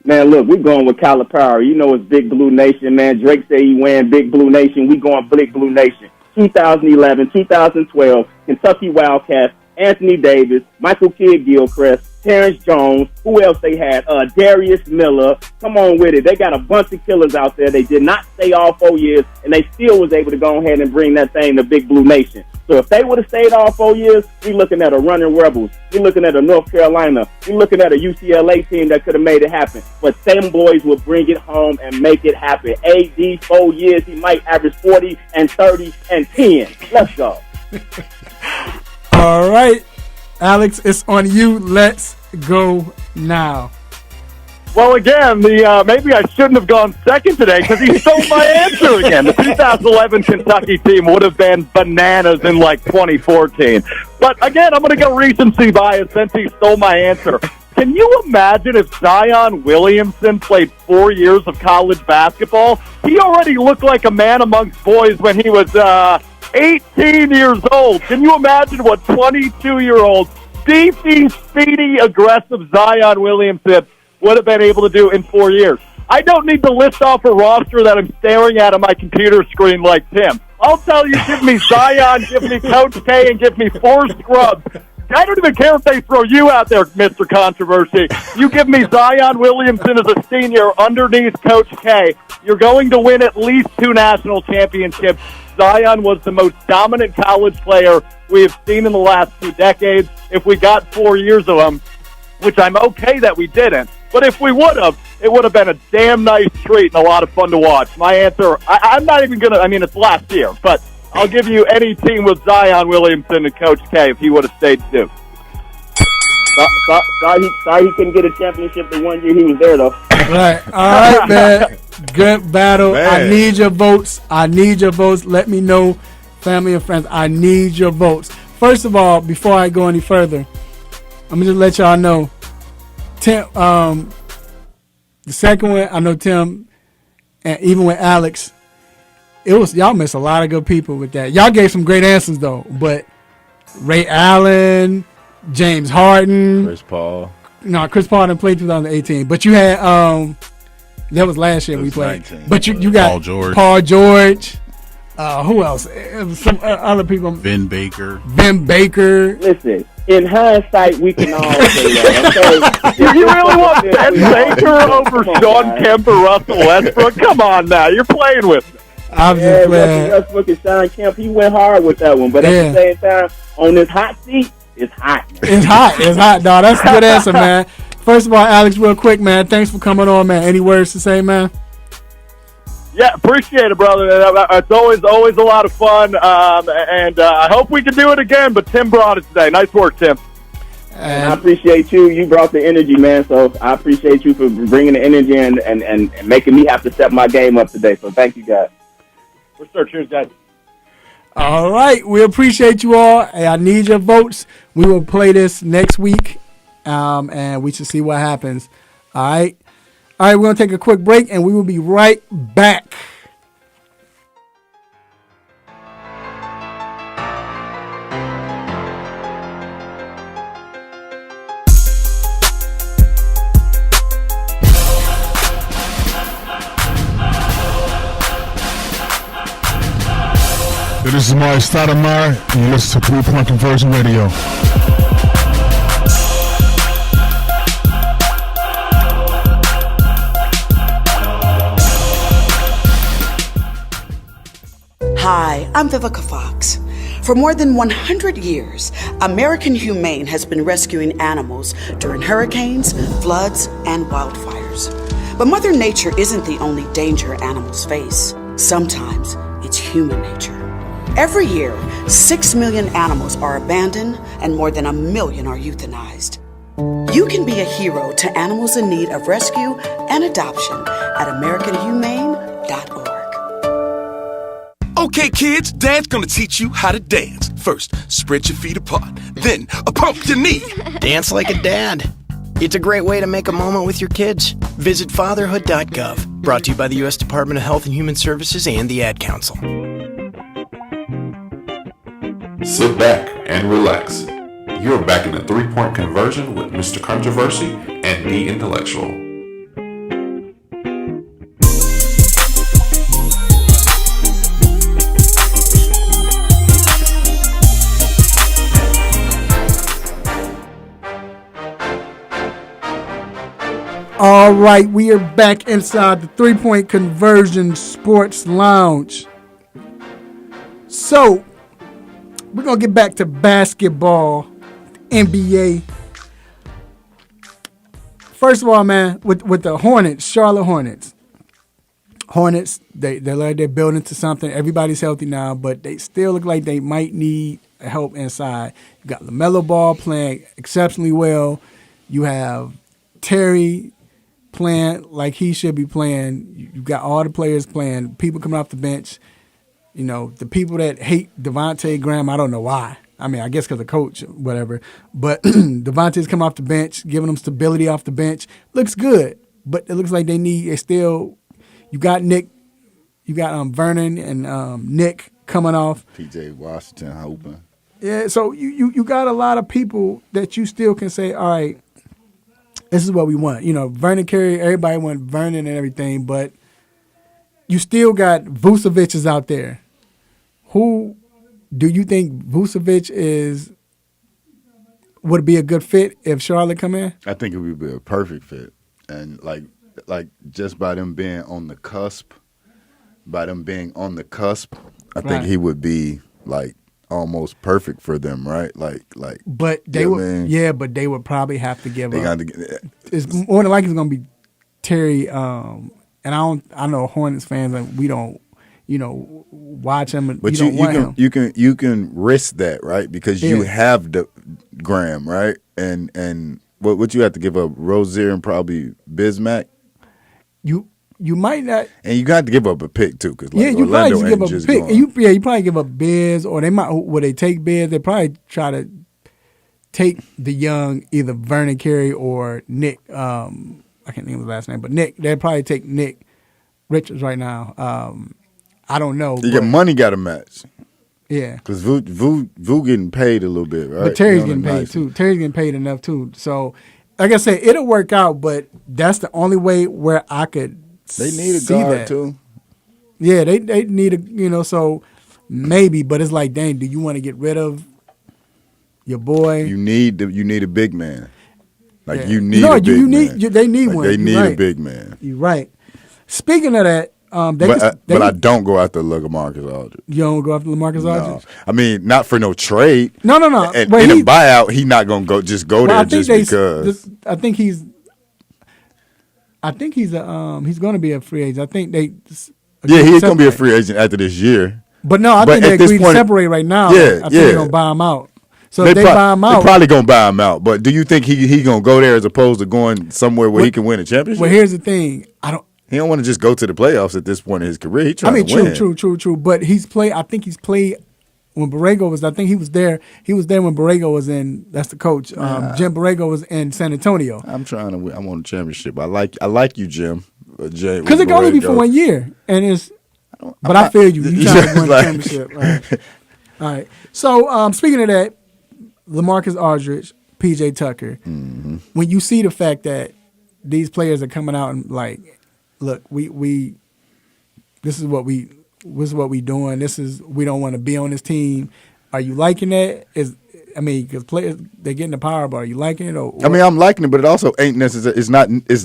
Man, look, we're going with Calipari. You know it's Big Blue Nation, man. Drake said he win Big Blue Nation. We going Big Blue Nation. 2011, 2012, Kentucky Wildcats, Anthony Davis, Michael Kidd-Gilchrist, Terrence Jones, who else they had? Darius Miller. Come on with it. They got a bunch of killers out there. They did not stay all 4 years, and they still was able to go ahead and bring that thing to Big Blue Nation. So if they would have stayed all 4 years, we looking at a Running Rebels. We looking at a North Carolina. We looking at a UCLA team that could have made it happen. But them boys will bring it home and make it happen. AD, 4 years, he might average 40 and 30 and 10. Let's go. All right, Alex, it's on you. Let's go now. Well, again, maybe I shouldn't have gone second today because he stole my answer again. The 2011 Kentucky team would have been bananas in, 2014. But, again, I'm going to go recency bias since he stole my answer. Can you imagine if Zion Williamson played 4 years of college basketball? He already looked like a man amongst boys when he was 18 years old. Can you imagine what 22-year-old, beefy, speedy, aggressive Zion Williamson would have been able to do in 4 years? I don't need to list off a roster that I'm staring at on my computer screen like Tim. I'll tell you, give me Zion, give me Coach K, and give me 4 scrubs. I don't even care if they throw you out there, Mr. Controversy. You give me Zion Williamson as a senior underneath Coach K, you're going to win at least 2 national championships. Zion was the most dominant college player we have seen in the last 2 decades. If we got 4 years of him, which I'm okay that we didn't, But if we would have, it would have been a damn nice treat and a lot of fun to watch. My answer, I'm not even going to, I mean, it's last year, but I'll give you any team with Zion Williamson and Coach K if he would have stayed Duke. Sorry he couldn't get a championship the 1 year he was there, though. Right. All right, man. Good battle. Man. I need your votes. Let me know, family and friends. I need your votes. First of all, before I go any further, I'm going to just let y'all know. Tim, the second one, I know Tim, and even with Alex, y'all missed a lot of good people with that. Y'all gave some great answers, though. But Ray Allen, James Harden. Chris Paul. No, Chris Paul didn't play 2018. But you had, that was last year we played. 19. But you got Paul George. Who else? It was some other people. Ben Baker. Listen, in hindsight, we can all say that. Okay? You really want Ben Baker over Sean Kemp or Russell Westbrook? Come on now, you're playing with me. I'm just playing. Russell Westbrook and Sean Kemp, he went hard with that one. But at the same time, on this hot seat, it's hot. Man. It's hot, dog. That's a good answer, man. First of all, Alex, real quick, man, thanks for coming on, man. Any words to say, man? Yeah, appreciate it, brother. It's always a lot of fun, and I hope we can do it again. But Tim brought it today. Nice work, Tim. And I appreciate you. You brought the energy, man. So I appreciate you for bringing the energy and making me have to step my game up today. So thank you, guys. For sure. Cheers, guys. All right, we appreciate you all. Hey, I need your votes. We will play this next week, and we should see what happens. All right, we're going to take a quick break, and we will be right back. This is Mari Stoudemire, and you listen to 3 Point Conversion Radio. Hi, I'm Vivica Fox. For more than 100 years, American Humane has been rescuing animals during hurricanes, floods, and wildfires. But Mother Nature isn't the only danger animals face. Sometimes it's human nature. Every year, 6 million animals are abandoned and more than 1 million are euthanized. You can be a hero to animals in need of rescue and adoption at AmericanHumane.org. Okay, kids, Dad's gonna teach you how to dance. First, spread your feet apart. Then, pump your knee. Dance like a dad. It's a great way to make a moment with your kids. Visit fatherhood.gov. Brought to you by the U.S. Department of Health and Human Services and the Ad Council. Sit back and relax. You're back in the 3 Point Conversion with Mr. Controversy and the Intellectual. All right, we are back inside the 3 Point Conversion Sports Lounge. So, we're going to get back to basketball, NBA. First of all, man, with the Hornets, Charlotte Hornets. They look like they're building to something. Everybody's healthy now, but they still look like they might need help inside. You got LaMelo Ball playing exceptionally well. You have Terry playing like he should be playing. You got all the players playing, people coming off the bench. You know, the people that hate Devontae Graham, I don't know why. I mean, I guess because of coach, whatever. But Devontae's come off the bench, giving them stability off the bench. Looks good, but it looks like they still. You got Nick, you got Vernon and Nick coming off. P.J. Washington hoping. Yeah, so you got a lot of people that you still can say, all right, this is what we want. You know, Vernon Carey, everybody want Vernon and everything, but you still got Vucevic is out there. Who do you think Vucevic would be a good fit if Charlotte come in? I think it would be a perfect fit. And like just by them being on the cusp, I think he would be like almost perfect for them, right? Like. But they would, but they would probably have to give up. It's more than likely it's gonna be Terry. And I know Hornets fans, and we don't, watch him. But you can risk that, right? Because you have the Graham, right? And what you have to give up, Rozier and probably Bismack. You might not, and you got to give up a pick too, because you probably give up a pick. And you probably give up Biz, or they might. Would they take Biz? They probably try to take the young, either Vernon Carey or Nick. I can't think of his last name, but Nick. They'd probably take Nick Richards right now. I don't know. Your money got to match. Yeah, because Vu getting paid a little bit, right? But Terry's getting paid too. Terry's getting paid enough too. So, like I said, it'll work out. But that's the only way where I could. They need a guard too. Yeah, they need a so maybe, but it's like, dang, do you want to get rid of your boy? You need a big man. You need a big man. They need one. They need a big man. You're right. Speaking of that, but I don't go after LaMarcus Aldridge. You don't go after LaMarcus Aldridge? I mean, not for no trade. No. And in a buyout, he's not gonna go there just because. I think he's going to be a free agent. I think he's going to be a free agent after this year. But no, I think they agreed to separate right now. I think they're going to buy him out. So if they buy him out, they're probably going to buy him out. But do you think he going to go there as opposed to going somewhere where he can win a championship? Well, here's the thing. He don't want to just go to the playoffs at this point in his career. He's trying to win. True. But I think he's played. When Borrego was, I think he was there. He was there when Borrego was in. That's the coach. Jim Borrego was in San Antonio. I'm trying to win. I want a championship. I like you, Jim. Because it can only be for 1 year, and it's. But I feel you. You trying to win a championship. Right. All right. So speaking of that, LaMarcus Aldridge, PJ Tucker. Mm-hmm. When you see the fact that these players are coming out and like, look, we this is what we doing. We don't want to be on this team. Are you liking that? Because players, they're getting the power, but are you liking it? Or? I mean, I'm liking it, but it also ain't necessary. It's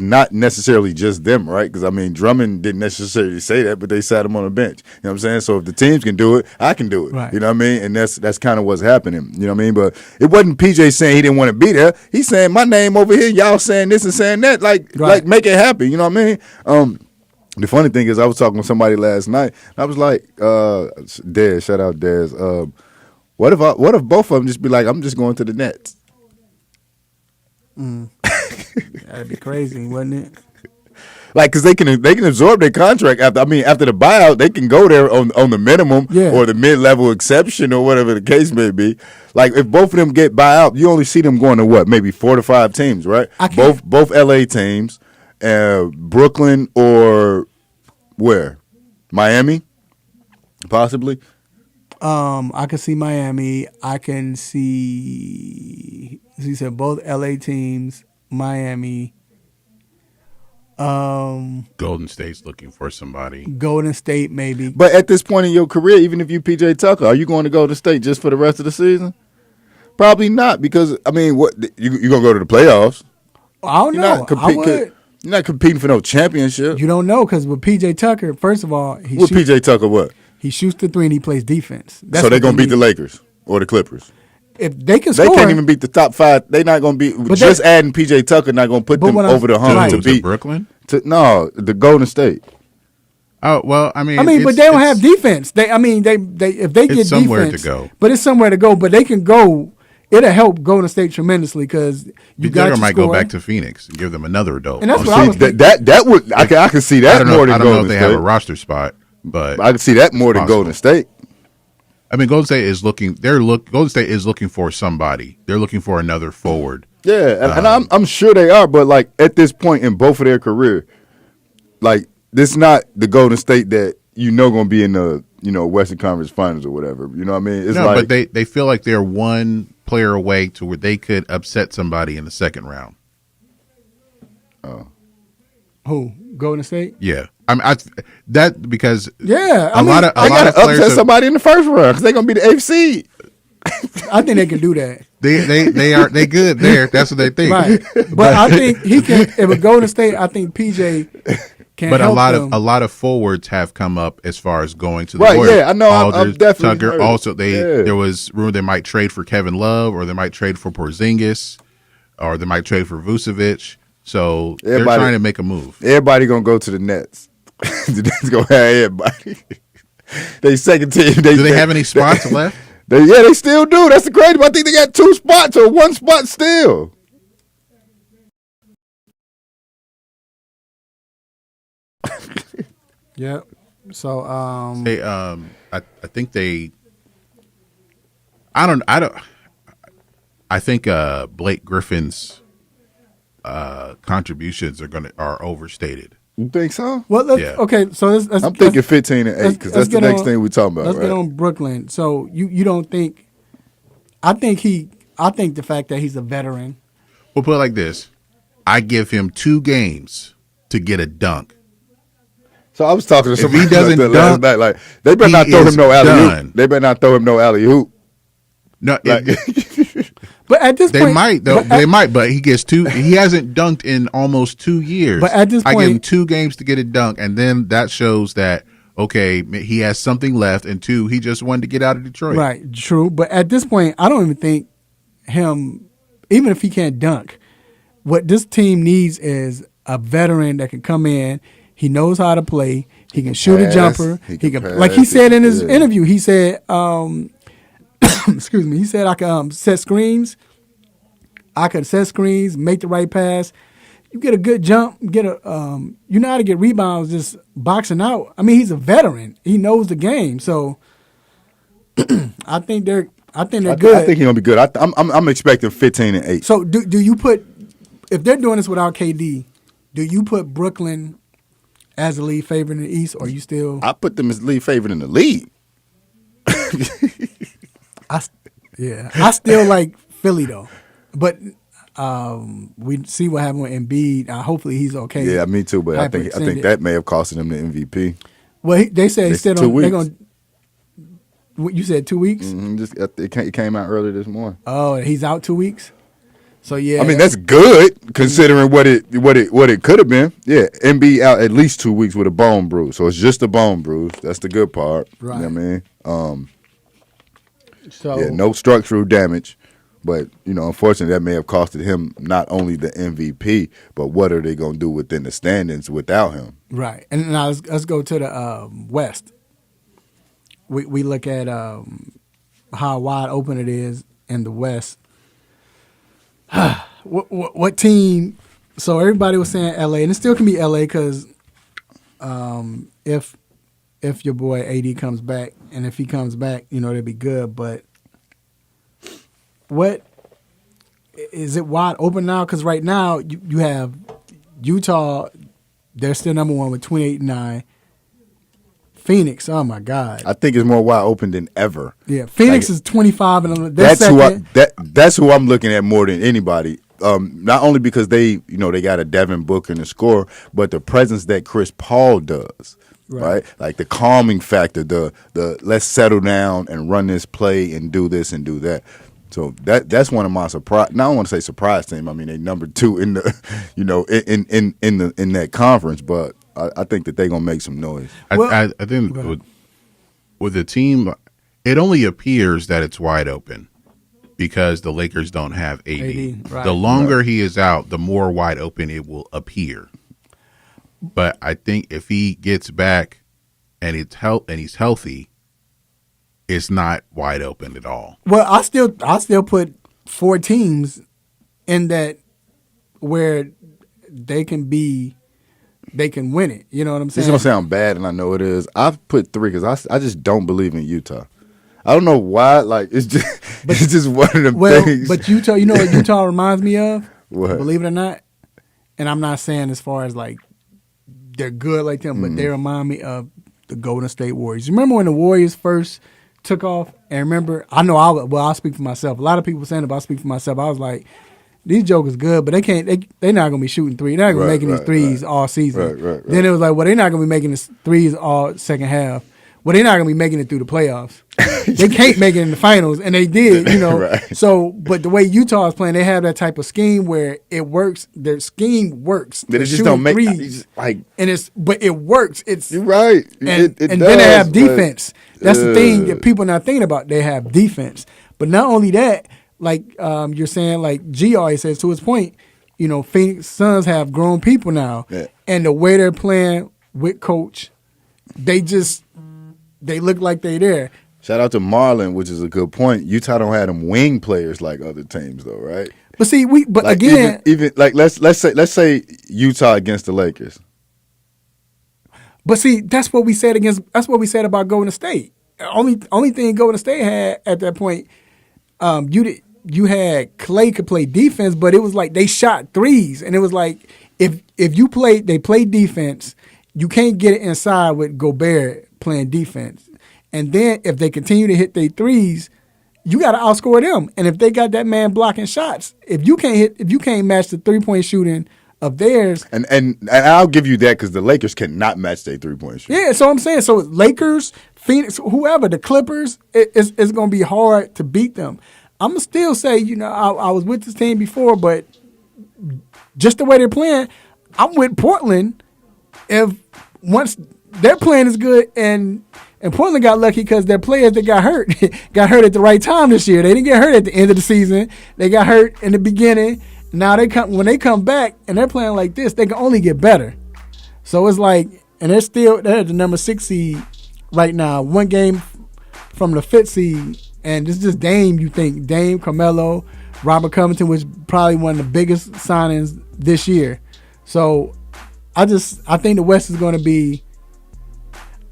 not necessarily just them, right? Because I mean, Drummond didn't necessarily say that, but they sat him on the bench. You know what I'm saying? So if the teams can do it, I can do it. Right. You know what I mean? And that's kind of what's happening. You know what I mean? But it wasn't PJ saying he didn't want to be there. He's saying my name over here. Y'all saying this and saying that. Like make it happen. You know what I mean? The funny thing is, I was talking with somebody last night. And I was like, Dez, shout out Dez. What if both of them just be like, I'm just going to the Nets? That'd be crazy, wouldn't it? Like, because they can absorb their contract after the buyout, they can go there on the minimum or the mid-level exception or whatever the case may be. Like, if both of them get buyout, you only see them going to what, maybe 4 to 5 teams, right? Both LA teams. Brooklyn or where? Miami, possibly. I can see Miami. I can see. He said both LA teams. Miami. Golden State's looking for somebody. Golden State, maybe. But at this point in your career, even if you PJ Tucker, are you going to Golden State just for the rest of the season? Probably not, because I mean, what you gonna go to the playoffs? I don't know. I would. You're not competing for no championship. You don't know, because with PJ Tucker, first of all, PJ Tucker what? He shoots the three and he plays defense. So they're gonna beat the Lakers or the Clippers. If they can score, they can't even beat the top 5. They're not gonna be just adding PJ Tucker. Not gonna put them over the hump to beat Brooklyn. No, the Golden State. Oh well, I mean, but they don't have defense. They if they get somewhere defense, to go. But it's somewhere to go. But they can go. It'll help Golden State tremendously, because you got to might go back to Phoenix and give them another adult. And that's what I was thinking. That would I can see that more than Golden State. I don't know if they have a roster spot, but I can see that more than Golden State. I mean, Golden State is looking. Golden State is looking for somebody. They're looking for another forward. Yeah, and I'm sure they are. But like at this point in both of their career, like this not the Golden State that going to be in the Western Conference Finals or whatever. You know what I mean? But they feel like they're one player away to where they could upset somebody in the second round. Oh, who? Golden State? Yeah, I mean because a lot of players upset somebody in the first round because they're gonna be the 8th seed. I think they can do that. They good there. That's what they think. Right. But I think he can. If it Golden State, I think PJ can. But help a lot of forwards have come up as far as going to the Right, Warriors. yeah, I know. Aldridge, I'm definitely Tucker. heard. Also, there was rumor they might trade for Kevin Love, or they might trade for Porzingis, or they might trade for Vucevic. So they're trying to make a move. Everybody gonna go to the Nets. The Nets gonna have everybody. They second team. Do they have any spots left? They still do. That's the crazy. I think they got 2 spots or 1 spot still. Yep. So they I think they I think Blake Griffin's contributions are overstated. You think so? Well, okay. So let's I'm thinking 15 and 8 because that's the next thing we're talking about. Let's get on Brooklyn. So you don't think? I think the fact that he's a veteran. We'll put it like this: I give him 2 games to get a dunk. So I was talking to somebody if he doesn't last dunk, night, like they better not throw him no alley hoop. They better not throw him no alley hoop. No, but at this they point, might though. They might, but he gets 2. He hasn't dunked in almost 2 years. But at this point, I give him 2 games to get a dunk, and then that shows that okay, he has something left, and 2, he just wanted to get out of Detroit. Right, true. But at this point, I don't even think him, even if he can't dunk, what this team needs is a veteran that can come in. He knows how to play. He can shoot a jumper. He can pass, like he said in his interview. He said, "Excuse me." He said, "I can set screens. I can set screens, make the right pass. You get a good jump. You know how to get rebounds. Just boxing out. I mean, he's a veteran. He knows the game. So I think they're good. I think he's gonna be good. I'm expecting 15 and 8. So do you put, if they're doing this without KD, do you put Brooklyn as the league favorite in the East, or you still? I put them as league favorite in the league. I still like Philly though, but we see what happened with Embiid. Hopefully he's okay. Yeah, me too. But I think that may have cost him the MVP. Well, they said it's 2 weeks. They're going. You said 2 weeks. Mm-hmm. It came out early this morning. Oh, he's out 2 weeks. So yeah, I mean that's good considering what it could have been. Yeah, Embiid out at least 2 weeks with a bone bruise, so it's just a bone bruise. That's the good part. Right. You know what I mean? So yeah, no structural damage, but unfortunately that may have costed him not only the MVP, but what are they going to do within the standings without him? Right. And now let's go to the West. We look at how wide open it is in the West. What team? So everybody was saying LA, and it still can be LA because if your boy AD comes back, and if he comes back, that'd be good. But what is it wide open now? Because right now you have Utah; they're still number 1 with 28-9. Phoenix, oh my God! I think it's more wide open than ever. Yeah, Phoenix is 25, and that's who I'm looking at more than anybody. Not only because they got a Devin Booker in the score, but the presence that Chris Paul does, right? Like the calming factor, the let's settle down and run this play and do this and do that. So that's one of my surprise. Now I don't want to say surprise team. I mean they number 2 in the in that conference, but I think that they're gonna make some noise. I think with the team, it only appears that it's wide open because the Lakers don't have AD. Right. The longer he is out, the more wide open it will appear. But I think if he gets back and he's healthy, it's not wide open at all. Well, I still put 4 teams in that where they can win it. You know what I'm saying? This is gonna sound bad, and I know it is. I've put 3 because I just don't believe in Utah. I don't know why. Like it's just one of them things. But Utah, you know what Utah reminds me of? What? Believe it or not, and I'm not saying as far as like they're good like them, but they remind me of the Golden State Warriors. Remember when the Warriors first took off? And remember, I'll speak for myself. A lot of people saying it, but I speak for myself. I was like, these jokers good, but they're not gonna be shooting 3. They're not gonna be making these threes all season. Right. Then it was like, well, they're not gonna be making these threes all second half. well, they're not going to be making it through the playoffs. They can't make it in the finals, and they did, Right. So, but the way Utah is playing, they have that type of scheme where it works. Their scheme works. They just don't make like, and but it works. It's you're right, and it then does, they have but, defense. That's the thing that people are not thinking about. They have defense, but not only that, like you're saying, like G always says to his point. Phoenix Suns have grown people now, and the way they're playing with coach, they look like they're there. Shout out to Marlon, which is a good point. Utah don't have them wing players like other teams, though, right? But see, again, even like let's say Utah against the Lakers. But see, that's what we said about Golden State. Only thing Golden State had at that point, you had Clay could play defense, but it was like they shot threes, and it was like if they played defense, you can't get it inside with Gobert playing defense. And then if they continue to hit their threes, you got to outscore them. And if they got that man blocking shots, if you can't match the 3-point shooting of theirs, and I'll give you that because the Lakers cannot match their 3-point shooting. Yeah, so I'm saying, so Lakers, Phoenix, whoever, the Clippers, it's going to be hard to beat them. I'm gonna still say, I was with this team before, but just the way they're playing, I'm with Portland. If once their playing is good, and Portland got lucky because their players that got hurt at the right time this year. They didn't get hurt at the end of the season. They got hurt in the beginning. Now when they come back and they're playing like this, they can only get better. So it's like, and they're the number 6 seed right now, one game from the 5th seed. And it's just Dame, Dame, Carmelo, Robert Covington was probably one of the biggest signings this year. So I think the West is going to be,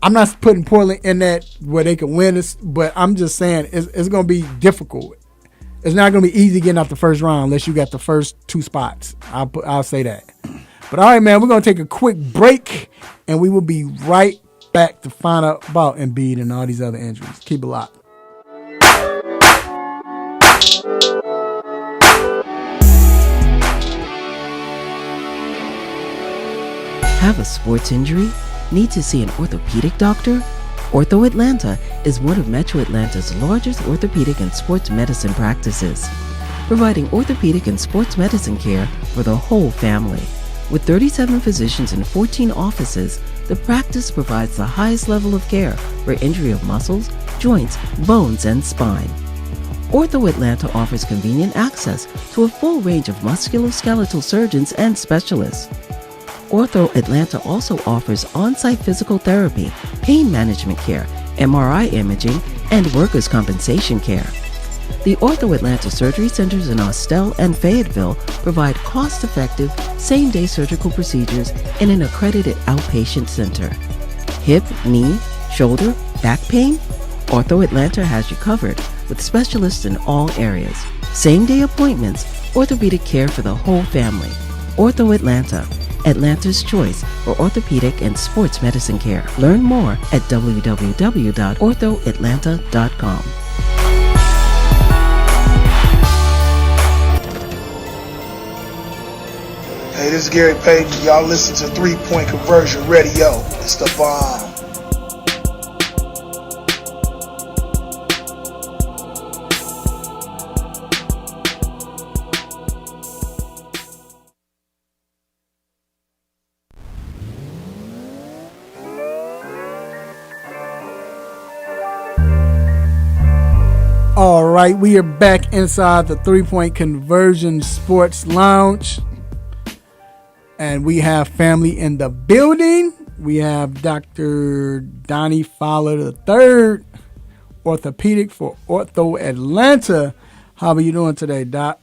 I'm not putting Portland in that where they can win this, but I'm just saying it's going to be difficult. It's not going to be easy getting out the first round unless you got the first 2 spots. I'll say that. But all right, man, we're going to take a quick break, and we will be right back to find out about Embiid and all these other injuries. Keep it locked. Have a sports injury? Need to see an orthopedic doctor? Ortho Atlanta is one of Metro Atlanta's largest orthopedic and sports medicine practices, providing orthopedic and sports medicine care for the whole family. With 37 physicians and 14 offices, the practice provides the highest level of care for injury of muscles, joints, bones, and spine. Ortho Atlanta offers convenient access to a full range of musculoskeletal surgeons and specialists. Ortho Atlanta also offers on-site physical therapy, pain management care, MRI imaging, and workers' compensation care. The Ortho Atlanta surgery centers in Austell and Fayetteville provide cost-effective, same-day surgical procedures in an accredited outpatient center. Hip, knee, shoulder, back pain? Ortho Atlanta has you covered with specialists in all areas. Same-day appointments, orthopedic care for the whole family. Ortho Atlanta, Atlanta's choice for orthopedic and sports medicine care. Learn more at www.orthoatlanta.com. Hey, this is Gary Payton. Y'all listen to 3 Point Conversion Radio. It's the bomb. All right, we are back inside the 3 Point Conversion Sports Lounge. And we have family in the building. We have Dr. Donnie Fowler III, orthopedic for Ortho Atlanta. How are you doing today, Doc?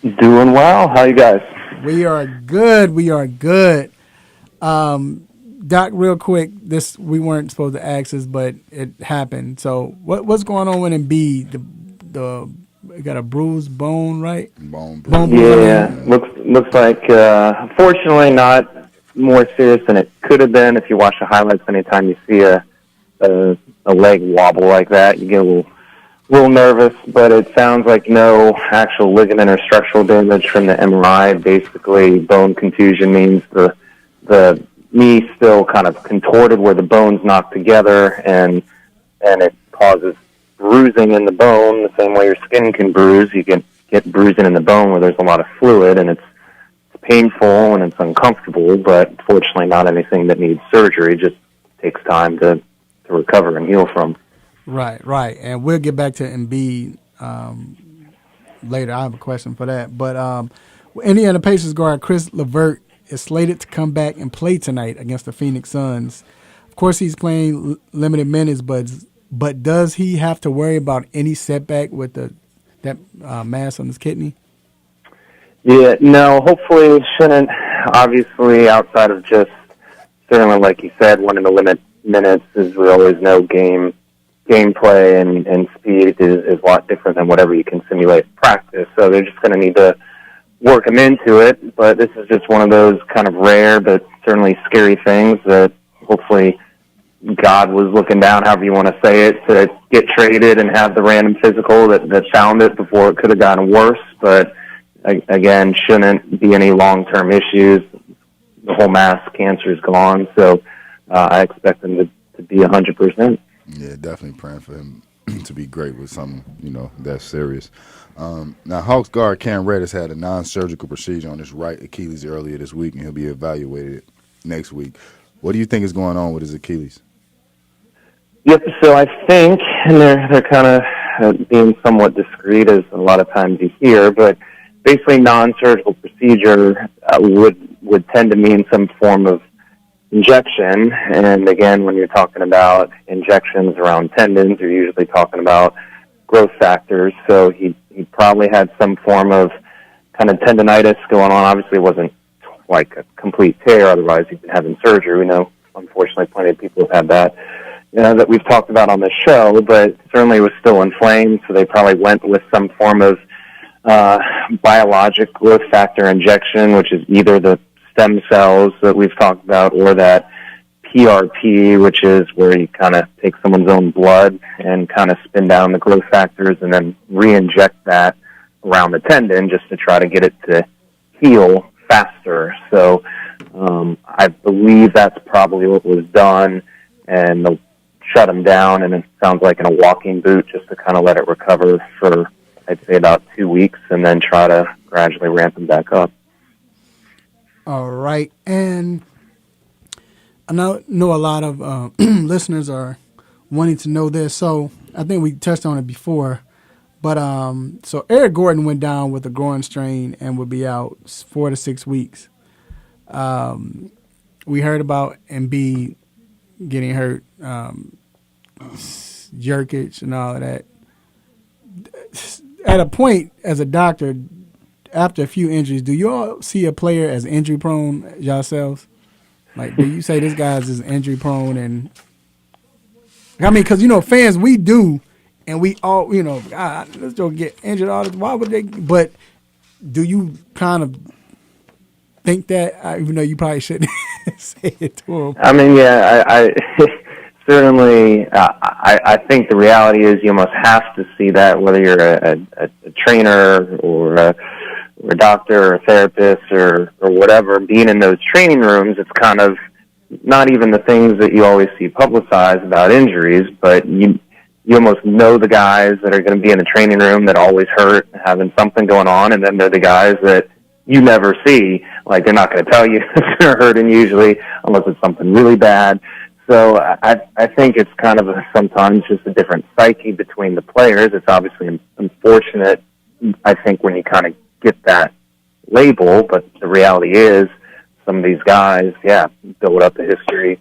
Doing well. How you guys? We are good. Doc, real quick, we weren't supposed to ask this, but it happened. So what's going on with Embiid? He got a bruised bone, right? Bone. Yeah, looks like fortunately not more serious than it could have been. If you watch the highlights, anytime you see a leg wobble like that, you get a little nervous. But it sounds like no actual ligament or structural damage from the MRI. Basically, bone contusion means the knee still kind of contorted where the bone's knocked together, and it causes bruising in the bone the same way your skin can bruise. You can get bruising in the bone where there's a lot of fluid, and it's painful and it's uncomfortable, but fortunately not anything that needs surgery. Just takes time to recover and heal from. Right. And we'll get back to Embiid later. I have a question for that. But Indiana Pacers guard Chris LeVert is slated to come back and play tonight against the Phoenix Suns. Of course, he's playing limited minutes, but does he have to worry about any setback with that mass on his kidney? Yeah, no, hopefully it shouldn't. Obviously, outside of just, certainly like you said, wanting to limit minutes, as we always know, gameplay and speed is a lot different than whatever you can simulate in practice. So they're just going to need to work him into it. But this is just one of those kind of rare but certainly scary things that hopefully God was looking down, however you want to say it, to get traded and have the random physical that found it before it could have gotten worse. But again, shouldn't be any long-term issues. The whole mass cancer is gone, so I expect him to be 100%. Yeah, definitely praying for him to be great with something, that's serious. Now, Hawks guard Cam Reddish had a non-surgical procedure on his right Achilles earlier this week, and he'll be evaluated next week. What do you think is going on with his Achilles? Yep, so I think, and they're kind of being somewhat discreet, as a lot of times you hear, but basically non-surgical procedure would tend to mean some form of injection. And again, when you're talking about injections around tendons, you're usually talking about growth factors. So he probably had some form of kind of tendonitis going on. Obviously, it wasn't like a complete tear. Otherwise, he'd been having surgery. We know, unfortunately, plenty of people have had that, that we've talked about on the show. But certainly it was still inflamed, so they probably went with some form of biologic growth factor injection, which is either the stem cells that we've talked about or that PRP, which is where you kind of take someone's own blood and kind of spin down the growth factors and then re-inject that around the tendon just to try to get it to heal faster. So I believe that's probably what was done, and they'll shut him down, and it sounds like in a walking boot just to kind of let it recover for, I'd say, about 2 weeks, and then try to gradually ramp him back up. All right. And I know a lot of listeners are wanting to know this, so I think we touched on it before. But so Eric Gordon went down with a groin strain and will be out 4 to 6 weeks. We heard about Embiid getting hurt, Jerkic and all of that. At a point, as a doctor, after a few injuries, do you all see a player as injury prone yourselves? Like, do you say this guy's is injury prone? And I mean, because fans, we do, and we all, God, let's go get injured all the time. Why would they? But do you kind of think that, even though you probably shouldn't say it to him? I mean, yeah, I certainly, I think the reality is you almost have to see that, whether you're a trainer or a doctor or a therapist or whatever. Being in those training rooms, it's kind of not even the things that you always see publicized about injuries, but you almost know the guys that are going to be in the training room that always hurt, having something going on, and then they're the guys that you never see. Like, they're not going to tell you if they're hurting usually, unless it's something really bad. So I think it's kind of sometimes just a different psyche between the players. It's obviously unfortunate, I think, when you kind of get that label, but the reality is some of these guys, build up the history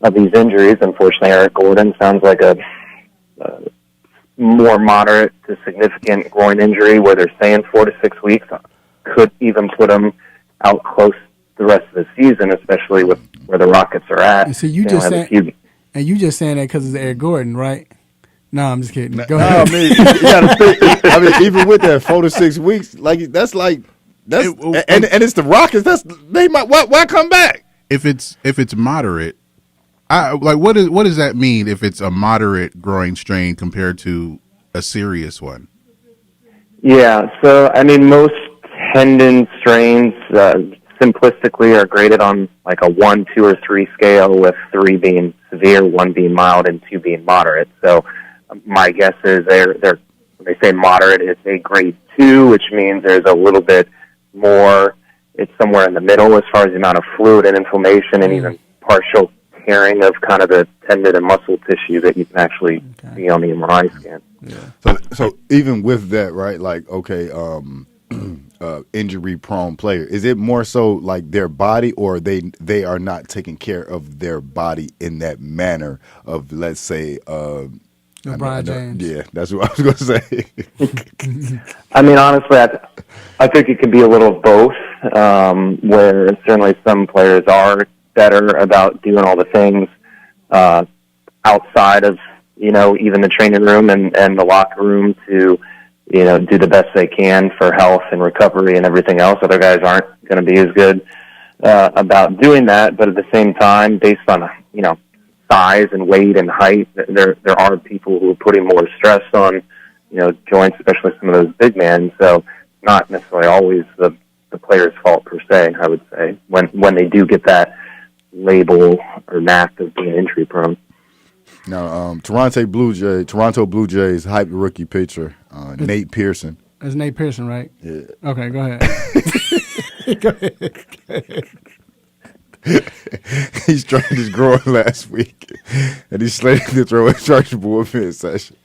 of these injuries. Unfortunately, Eric Gordon sounds like a more moderate to significant groin injury where they're saying 4 to 6 weeks. Could even put him out close the rest of the season, especially with where the Rockets are at. And so you just saying that because it's Eric Gordon, right? No, I'm just kidding. Go ahead. I mean, you gotta think. I mean, even with that 4 to 6 weeks, and it's the Rockets. Why come back? If it's moderate, what does that mean? If it's a moderate groin strain compared to a serious one? Yeah, so I mean, most tendon strains, simplistically are graded on like a 1, 2, or 3 scale, with 3 being severe, 1 being mild, and 2 being moderate. So my guess is they're when they say moderate, it's a grade 2, which means there's a little bit more. It's somewhere in the middle as far as the amount of fluid and inflammation, and even partial tearing of kind of the tendon and muscle tissue that you can actually see on the MRI scan. So even with that, right? Like, okay, injury-prone player, is it more so like their body, or they are not taking care of their body in that manner of, let's say, LeBron James? Yeah, that's what I was going to say. I mean, honestly, I think it could be a little of both, where certainly some players are better about doing all the things outside of, even the training room and the locker room to, do the best they can for health and recovery and everything else. Other guys aren't going to be as good about doing that, but at the same time, based on, size and weight and height, there are people who are putting more stress on, joints, especially some of those big men. So not necessarily always the player's fault per se, I would say, when they do get that label or knack of being injury prone. Now, Toronto Blue Jays hype rookie pitcher, Nate Pearson. That's Nate Pearson, right? Yeah. Okay, go ahead. Go ahead. He strained his groin last week, and he's slated to throw a chargeable bullpen session.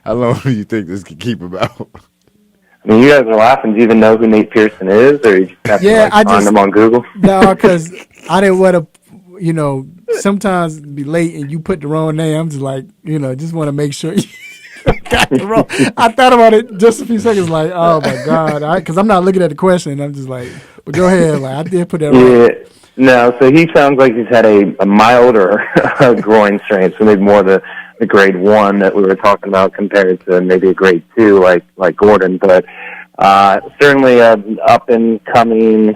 How long do you think this could keep him out? I mean, you guys are laughing. Do you even know who Nate Pearson is, or you just have to find him on Google? No, because I didn't want to, sometimes be late and you put the wrong name. I'm just like, just want to make sure you got the wrong. I thought about it just a few seconds, like, oh my God, because I'm not looking at the question. I'm just like, but go ahead. Like, I did put that wrong. Yeah. No, so he sounds like he's had a milder groin strain, so maybe more the grade 1 that we were talking about compared to maybe a grade 2 like Gordon. But certainly an up-and-coming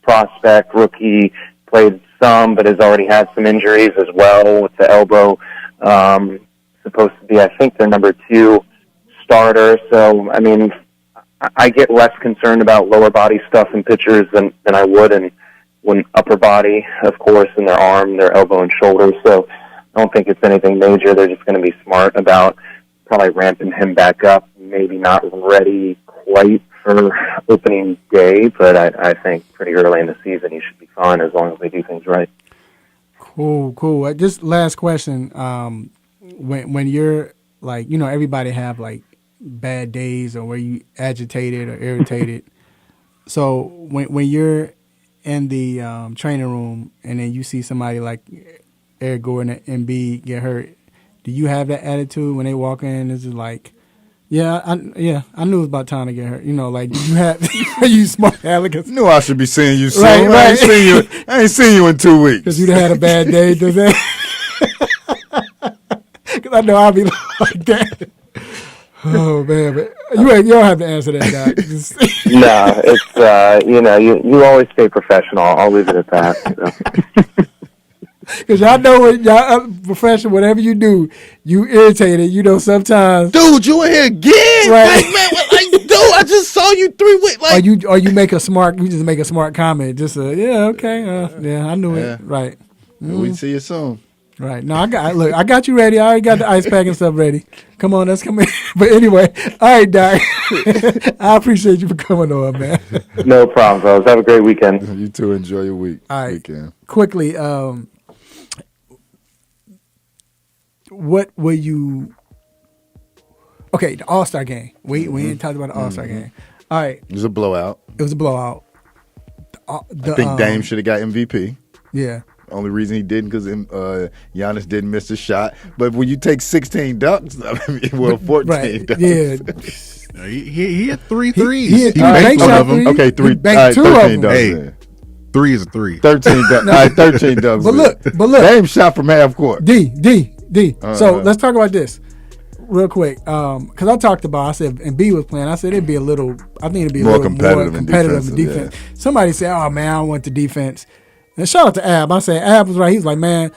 prospect, rookie, played some, but has already had some injuries as well with the elbow. Supposed to be, I think, their number 2 starter. So, I mean, I get less concerned about lower body stuff in pitchers than I would in when upper body, of course, in their arm, their elbow, and shoulder. So I don't think it's anything major. They're just going to be smart about probably ramping him back up. Maybe not ready quite for opening day, but I think pretty early in the season he should be fine as long as they do things right. Cool. Just last question. When you're like, everybody have like bad days or where you agitated or irritated. So when you're in the training room and then you see somebody like Eric Gordon and MB get hurt, do you have that attitude when they walk in? Is it like, I knew it was about time to get hurt. Like, do you have you smart Alex? Knew I should be seeing you soon. Right. I ain't seen you in 2 weeks. Because you'd had a bad day, does that? Because I know I'll be like that. Oh man, but you don't have to answer that, Doc. No, it's you always stay professional. I'll leave it at that. Because y'all know what y'all professional, whatever you do, you irritated. Sometimes. Dude, you in here again? Right. Like, man, dude, I just saw you 3 weeks. Like, or you make a smart comment. Just okay, I knew it. Right. We see you soon. Right. No, I got you ready. I already got the ice pack and stuff ready. Come on, let's come in. But anyway, all right, Doc. I appreciate you for coming on, man. No problem, fellas. Have a great weekend. You too. Enjoy your week. All right. Weekend. Quickly, what were you? Okay, the All-Star game. We ain't talked about the All-Star game. All right. It was a blowout. It was a blowout. I think Dame should have got MVP. Yeah. Only reason he didn't because Giannis didn't miss a shot. But when you take 16 dunks, 14 dunks. Yeah. He had 3 threes. He banked one of them. Okay, 3. He banked 2 of them. Hey, 3 is a 3. 13 dunks. All right, 13 dunks. But look. Dame shot from half court. D. So let's talk about this real quick. Because I talked about, I said, and B was playing, I said I think it'd be a little more competitive in defense. Yeah. Somebody said, oh man, I want the defense. And shout out to Ab. I said Ab was right. He was like, man,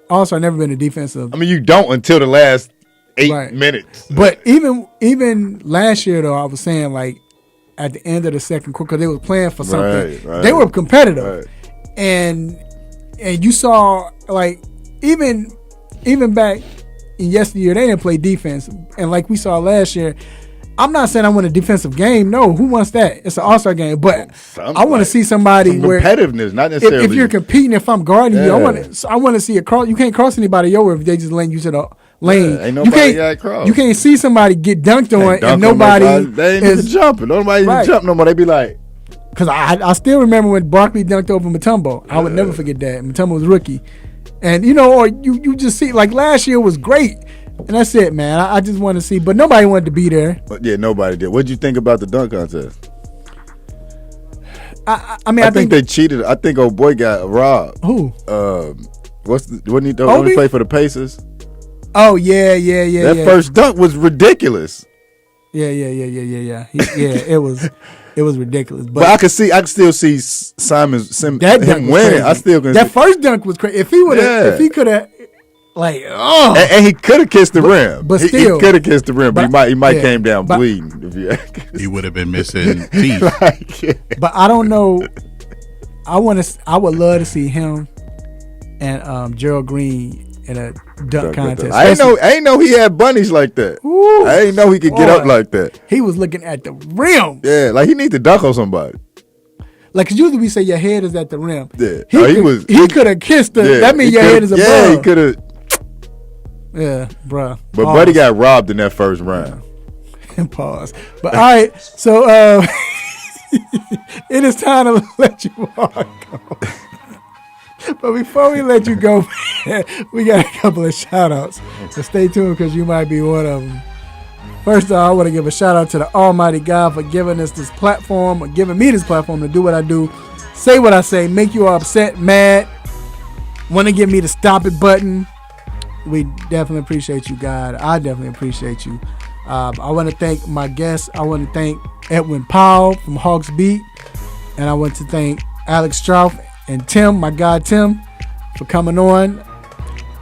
also never been a defensive. I mean, you don't until the last 8 minutes. But even last year though, I was saying like at the end of the second quarter because they were playing for something. Right. They were competitive, Right. and you saw like even back in yesteryear they didn't play defense, and like we saw last year. I'm not saying I want a defensive game. No, who wants that? It's an all-star game, but I want to see somebody where competitiveness, not necessarily. If you're competing, if I'm guarding you, I want to see a cross. You can't cross anybody over if they just lane you to the lane. Ain't nobody got cross. You can't see somebody get dunked on and nobody they ain't even jumping. Nobody even jump no more. They be like, because I still remember when Barkley dunked over Mutombo. I would never forget that. Mutombo was rookie, and or you just see like last year was great. And that's it, man. I just want to see, but nobody wanted to be there. But yeah, nobody did. What did you think about the dunk contest? I think they cheated. I think old boy got robbed. Who? Wasn't he only play for the Pacers? Oh yeah. That first dunk was ridiculous. Yeah. It was ridiculous. But I could still see Simon him winning. I still can. That first dunk was crazy. If he could have. Like, and he could have kissed the rim. But still, he could have kissed the rim. But he might came down bleeding. He would have been missing teeth. But I don't know. I would love to see him and Gerald Green in a dunk contest. I ain't know he had bunnies like that. Ooh, I ain't know he could get up like that. He was looking at the rim. Yeah, like he need to dunk on somebody. Like, cause usually we say your head is at the rim. Yeah, he could have kissed the. That means your head is above. Yeah, he could have. Yeah, bruh. But Buddy got robbed in that first round. Pause. But all right, so it is time to let you all go. But before we let you go, we got a couple of shout outs. So stay tuned because you might be one of them. First of all, I want to give a shout out to the Almighty God for giving us this platform, or giving me this platform to do what I do, say what I say, make you all upset, mad, want to give me the stop it button. We definitely appreciate you, God. I definitely appreciate you. I want to thank my guests. I want to thank Edwin Powell from Hawks Beat. And I want to thank Alex Strauss and Tim, my God Tim, for coming on.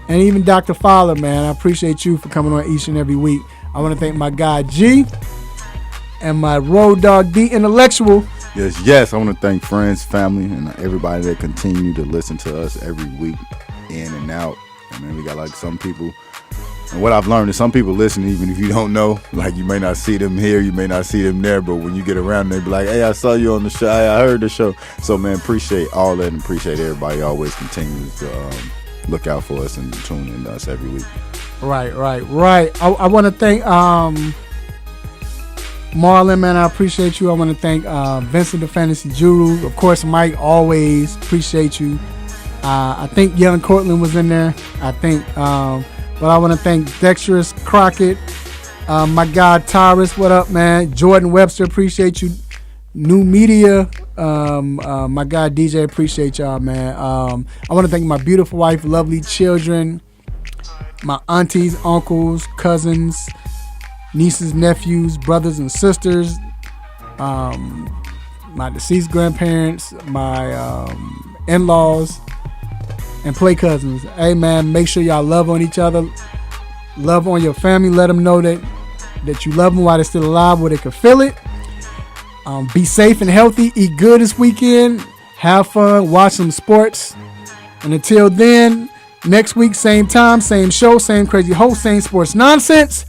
And even Dr. Fowler, man. I appreciate you for coming on each and every week. I want to thank my guy G and my Road Dog D Intellectual. Yes. I want to thank friends, family, and everybody that continue to listen to us every week, in and out. I mean, we got like some people, and what I've learned is some people listen even if you don't know. Like, you may not see them here, you may not see them there, but when you get around, they be like, hey, I saw you on the show, hey, I heard the show. So, man, appreciate all that and appreciate everybody always continues to look out for us and tune in to us every week. Right. I want to thank Marlon, man. I appreciate you. I want to thank Vincent the Fantasy Guru. Of course, Mike, always appreciate you. I think Young Cortland was in there. I think, but I want to thank Dexterous Crockett, my guy Tyrus. What up, man? Jordan Webster, appreciate you. New Media, my guy DJ, appreciate y'all, man. I want to thank my beautiful wife, lovely children, my aunties, uncles, cousins, nieces, nephews, brothers and sisters, my deceased grandparents, my in-laws, and play cousins. Hey, man, make sure y'all love on each other, love on your family. Let them know that you love them while they're still alive, where they can feel it. Be safe and healthy. Eat good this weekend. Have fun. Watch some sports. And until then, next week, same time, same show, same crazy host, same sports nonsense.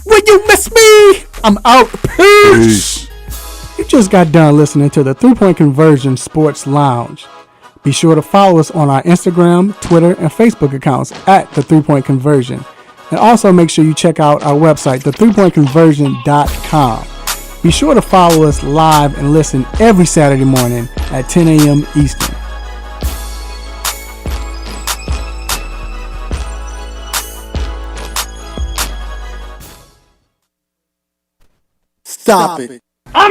Will you miss me? I'm out. Peace. You just got done listening to the 3-Point Conversion Sports Lounge. Be sure to follow us on our Instagram, Twitter, and Facebook accounts at the 3-Point Conversion. And also make sure you check out our website, the3pointconversion.com. Be sure to follow us live and listen every Saturday morning at 10 a.m. Eastern. Stop it.